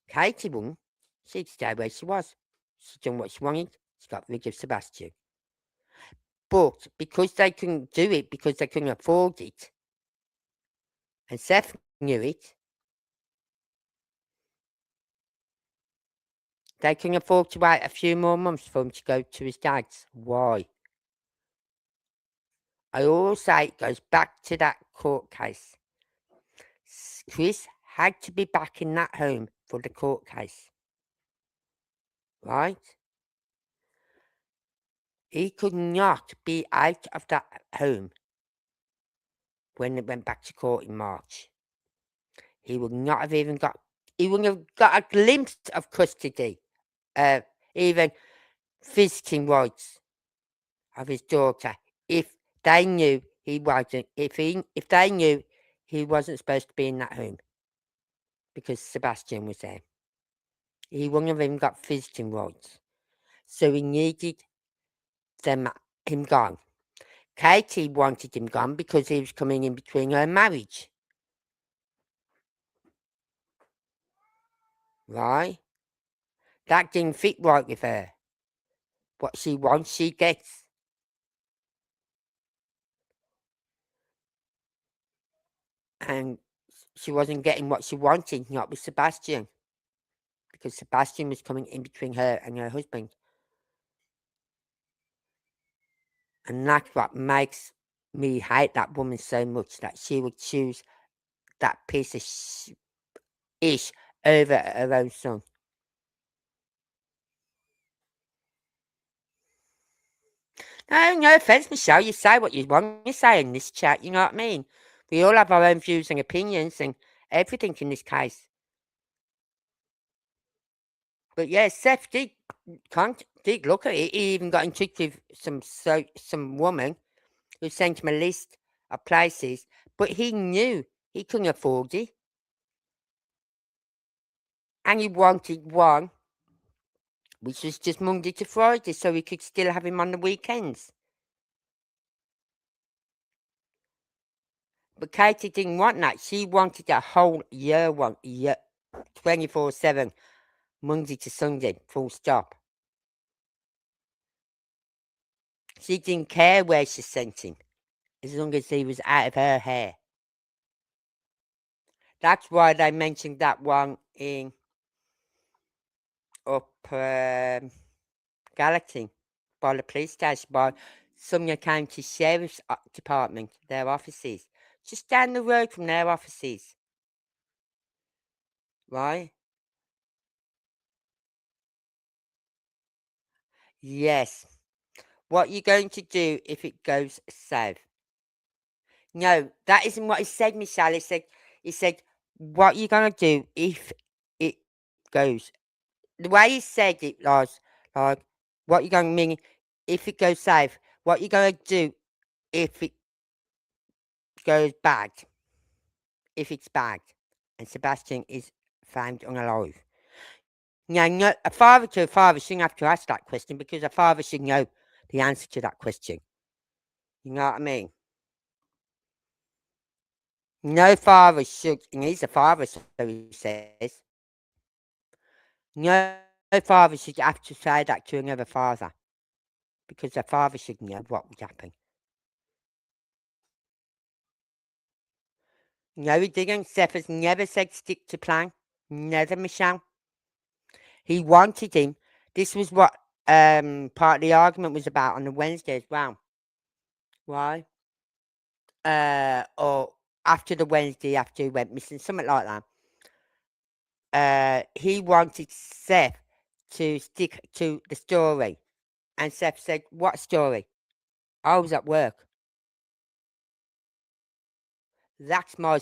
Katie wouldn't. She'd stay where she was. She'd done what she wanted. She got rid of Sebastian. But because they couldn't do it, because they couldn't afford it, and Seth knew it, they couldn't afford to wait a few more months for him to go to his dad's. Why? I always say it goes back to that court case. Chris had to be back in that home for the court case. Right? He could not be out of that home when it went back to court in March. He would not have even got, he wouldn't have got a glimpse of custody, even visiting rights of his daughter, if they knew he wasn't, if they knew he wasn't supposed to be in that home because Sebastian was there. He wouldn't have even got visiting rights. So he needed him gone. Katie wanted him gone because he was coming in between her marriage. Right? That didn't fit right with her. What she wants, she gets. And she wasn't getting what she wanted, not with Sebastian. Because Sebastian was coming in between her and her husband. And that's what makes me hate that woman so much, that she would choose that piece of ish over her own son. No offence, Michelle. You say what you want to say in this chat, you know what I mean? We all have our own views and opinions and everything in this case. But yeah, Seth did look at it. He even got in touch with some woman who sent him a list of places, but he knew he couldn't afford it. And he wanted one which was just Monday to Friday, so he could still have him on the weekends. But Katie didn't want that. She wanted a whole year 24/7, Monday to Sunday, full stop. She didn't care where she sent him, as long as he was out of her hair. That's why they mentioned that one in up Gallatin, by the police station, by Sumner County Sheriff's Department, their offices. Just down the road from their offices. Right? Yes. What are you going to do if it goes south? No, that isn't what he said, Michelle. He said, what are you going to do if it goes? The way he said it was like, what are you going to mean if it goes south? What are you going to do if it goes bad? If it's bad and Sebastian is found unalive. Now, no, a father to a father shouldn't have to ask that question because a father should know the answer to that question. You know what I mean? No father should, and he's a father, so he says. No father should have to say that to another father because the father should know what would happen. No, he didn't. Seth has never said stick to plan. Never, Michelle. He wanted him. This was what part of the argument was about on the Wednesday as well. Why? Or after the Wednesday, after he went missing, something like that. He wanted Seth to stick to the story. And Seth said, what story? I was at work. That's my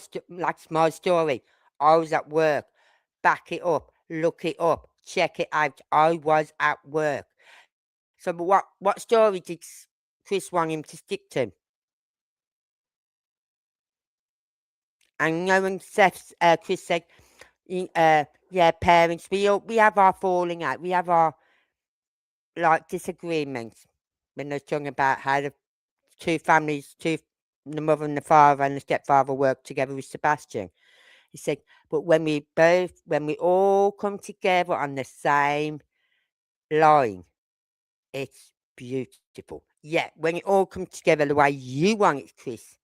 story. I was at work. Back it up. Look it up. Check it out. I was at work. So, but what story did Chris want him to stick to? And no one, Chris said, yeah, parents, we have our falling out. We have our, like, disagreements when they're talking about how the two families, the mother and the father and the stepfather work together with Sebastian. He said, but when we all come together on the same line, it's beautiful. Yeah, when it all comes together the way you want it, Chris.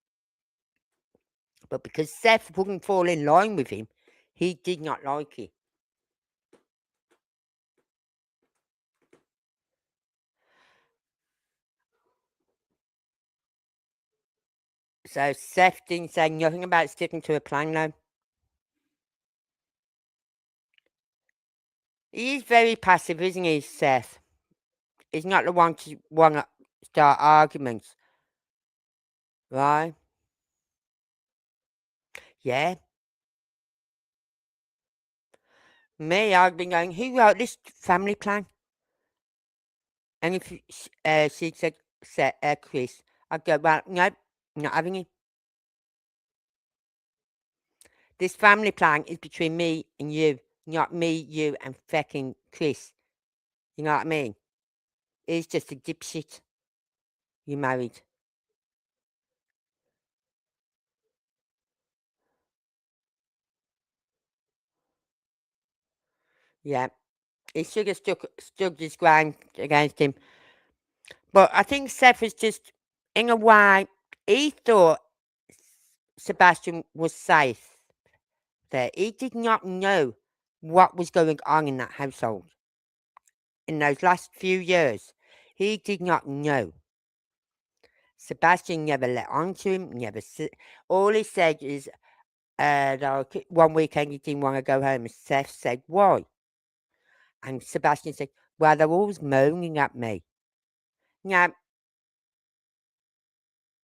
But because Seth wouldn't fall in line with him, he did not like it. So Seth didn't say nothing about sticking to a plan, though. He is very passive, isn't he, Seth? He's not the one to want to start arguments, right? Yeah. Me, I've been going, who wrote this family plan? And if she said, Chris, I'd go, well, no, not having it. This family plan is between me and you, not me, you, and fecking Chris. You know what I mean? He's just a dipshit. You married. Yeah. He should have stood his ground against him. But I think Seth is just, in a way, he thought Sebastian was safe there. He did not know what was going on in that household in those last few years. He did not know. Sebastian never let on to him, all he said is, one weekend he didn't want to go home, and Seth said, why? And Sebastian said, well, they're always moaning at me. Now,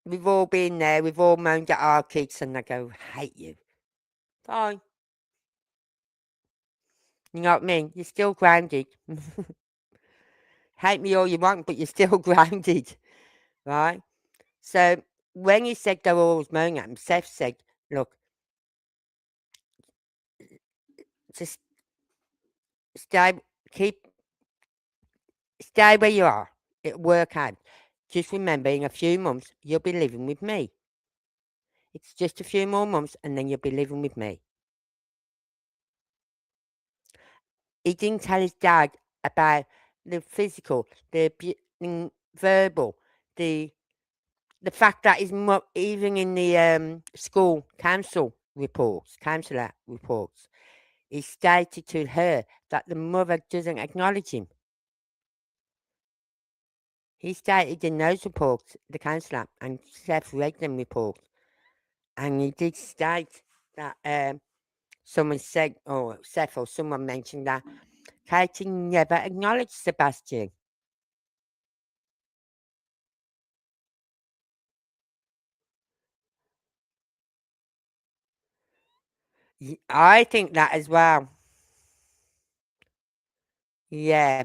we've all been there, we've all moaned at our kids, and they go, hate you. Fine. You know what I mean? You're still grounded. Hate me all you want, but you're still grounded, right? So when he said they were always moaning at him, Seth said, look, just stay, stay where you are. It'll work out. Just remember, in a few months, you'll be living with me. It's just a few more months, and then you'll be living with me. He didn't tell his dad about the physical, the verbal, the fact that his mum, even in the school counselor reports, he stated to her that the mother doesn't acknowledge him. He stated in those reports, the counsellor, and Seth read them reports, and he did state that someone said, or Seth or someone mentioned that Katie never acknowledged Sebastian. I think that as well. Yeah.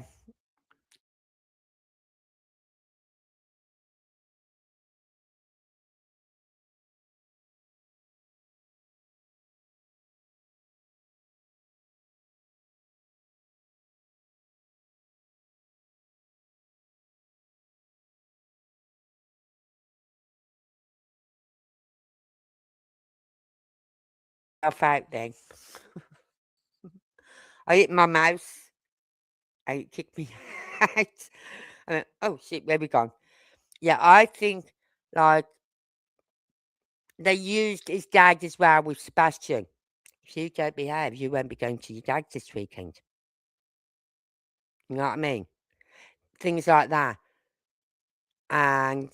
Off out then. I hit my mouse and it kicked me out. I went, oh shit, where we gone? Yeah, I think like they used his dad as well with Sebastian. If you don't behave, you won't be going to your dad this weekend. You know what I mean? Things like that. And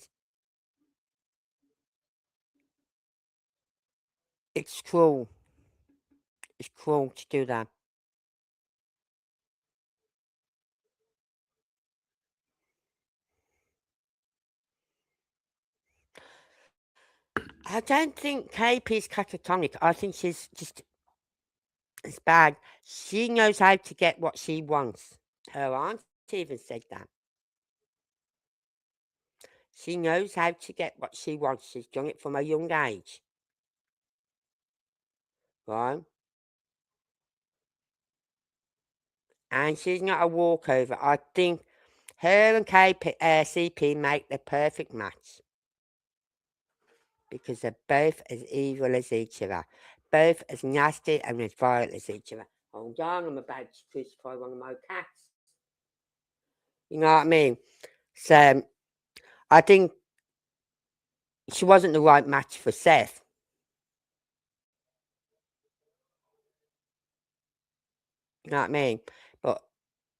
it's cruel. It's cruel to do that. I don't think KP's catatonic. I think she's just as bad. She knows how to get what she wants. Her aunt even said that. She knows how to get what she wants. She's done it from a young age. right? And she's not a walkover. I think her and CP make the perfect match because they're both as evil as each other, both as nasty and as vile as each other. Hold on, I'm about to crucify one of my cats. You know what I mean? So I think she wasn't the right match for Seth. You know what I mean? But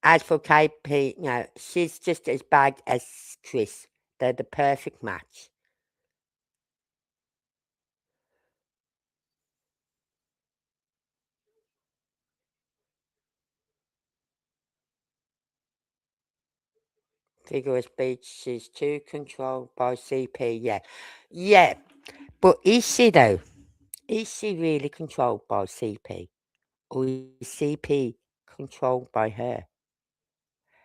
as for KP, she's just as bad as Chris. They're the perfect match. Figure of speech is too controlled by CP, yeah. Yeah, but is she though? Is she really controlled by CP? Or is CP controlled by her?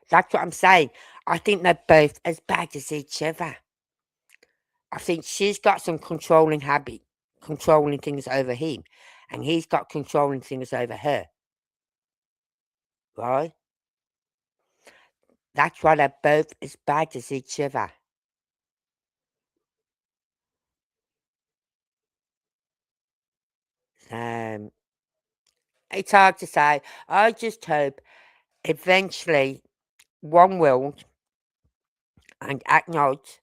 That's what I'm saying. I think they're both as bad as each other. I think she's got some controlling habit, controlling things over him, and he's got controlling things over her. Right? That's why they're both as bad as each other. Um, it's hard to say. I just hope eventually One World and Act Night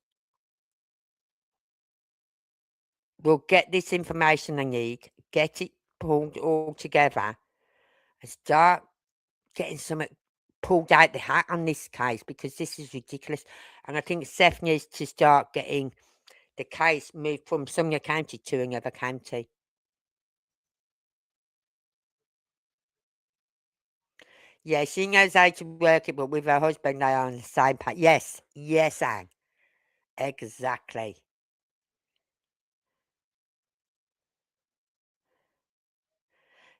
will get this information they need, get it pulled all together, and start getting something pulled out the hat on this case because this is ridiculous. And I think Seth needs to start getting the case moved from Sumner County to another county. Yeah, she knows how to work it, but with her husband, they are on the same page. Yes, Anne. Exactly.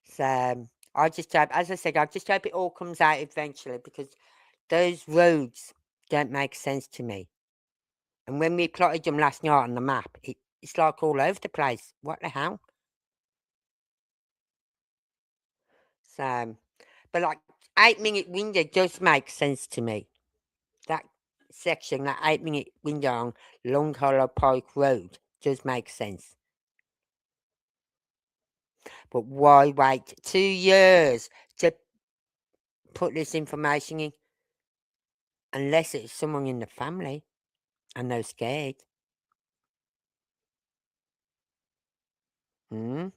So I just hope, as I said, I just hope it all comes out eventually because those roads don't make sense to me. And when we plotted them last night on the map, it's like all over the place. What the hell? So, but like 8 minute window does make sense to me. That section, that 8 minute window on Long Hollow Pike Road does make sense. But why wait 2 years to put this information in? Unless it's someone in the family and they're scared. Hmm?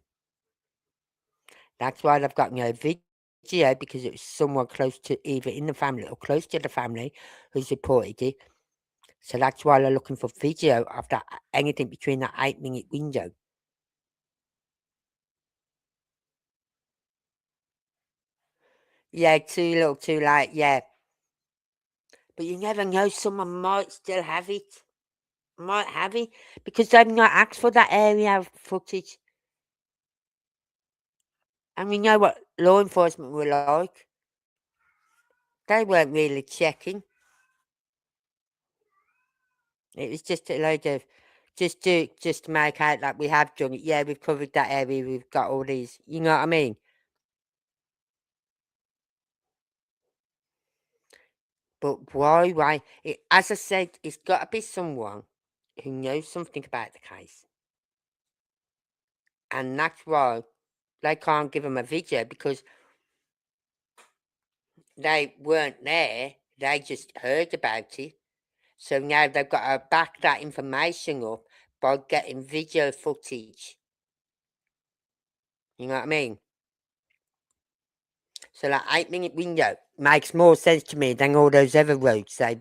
That's why they've got no video because it was someone close to either in the family or close to the family who's reported it. So that's why they're looking for video of that anything between that 8 minute window. Yeah, too little, too late. Yeah, but you never know. Someone might still have it. Might have it because they've not asked for that area of footage. And we know what law enforcement were like. They weren't really checking. It was just a load of just to make out that we have done it. Yeah, we've covered that area. We've got all these. You know what I mean? But why? Why? As I said, it's got to be someone who knows something about the case, and that's why they can't give them a video because they weren't there. They just heard about it. So now they've got to back that information up by getting video footage. You know what I mean? So that 8 minute window makes more sense to me than all those other roads. They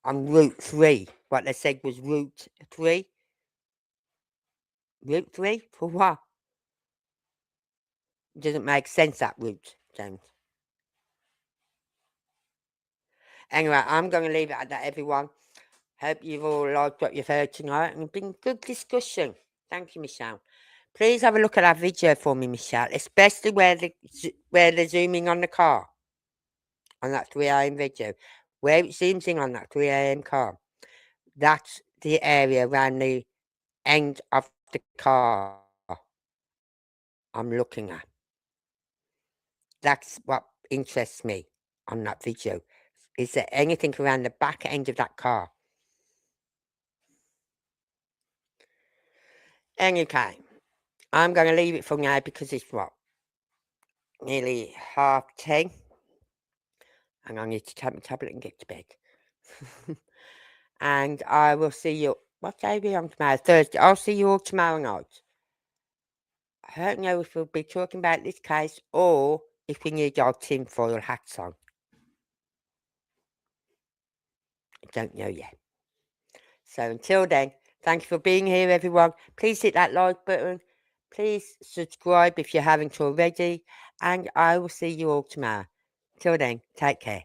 on Route 3. What they said was Route 3. Route 3? For what? It doesn't make sense, that route, James. Anyway, I'm going to leave it at that, everyone. Hope you've all liked what you've heard tonight. And it's been good discussion. Thank you, Michelle. Please have a look at that video for me, Michelle, especially where they're zooming on the car, on that 3 a.m. video, where it zooms in on that 3 a.m. car. That's the area around the end of the car I'm looking at. That's what interests me on that video. Is there anything around the back end of that car? Anyway, I'm going to leave it for now because it's what? Nearly 10:30. And I need to take my tablet and get to bed. And I will see you. What day are we on tomorrow? Thursday. I'll see you all tomorrow night. I don't know if we'll be talking about this case or if we need our tinfoil hats on. I don't know yet. So until then, thank you for being here, everyone. Please hit that like button. Please subscribe if you haven't already. And I will see you all tomorrow. Till then, take care.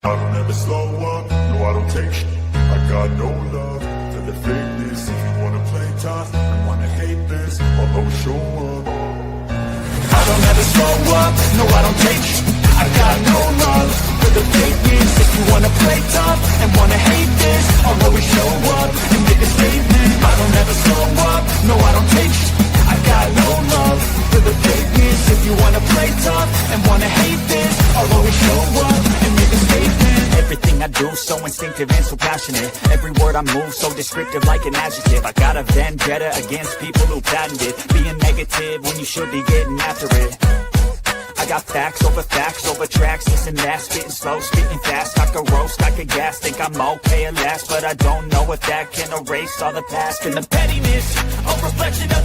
I don't ever slow up, no I don't take shit. I got no love for the fakeness. If you wanna play tough and wanna hate this, I'll always show up. I don't ever slow up, no I don't take shit. I got no love for the fakeness. If you wanna play tough and wanna hate this, I'll always show up and make a statement. I don't ever slow up, no I don't take shit. I got no love for the fakeness. If you wanna play tough and wanna hate this, I'll always show up and make a statement. Everything I do so instinctive and so passionate. Every word I move so descriptive like an adjective. I got a vendetta against people who patented being negative when you should be getting after it. I got facts over tracks, this and that. Spitting slow, spitting fast. I could roast, I could gas. Think I'm okay at last, but I don't know if that can erase all the past. And the pettiness, a reflection of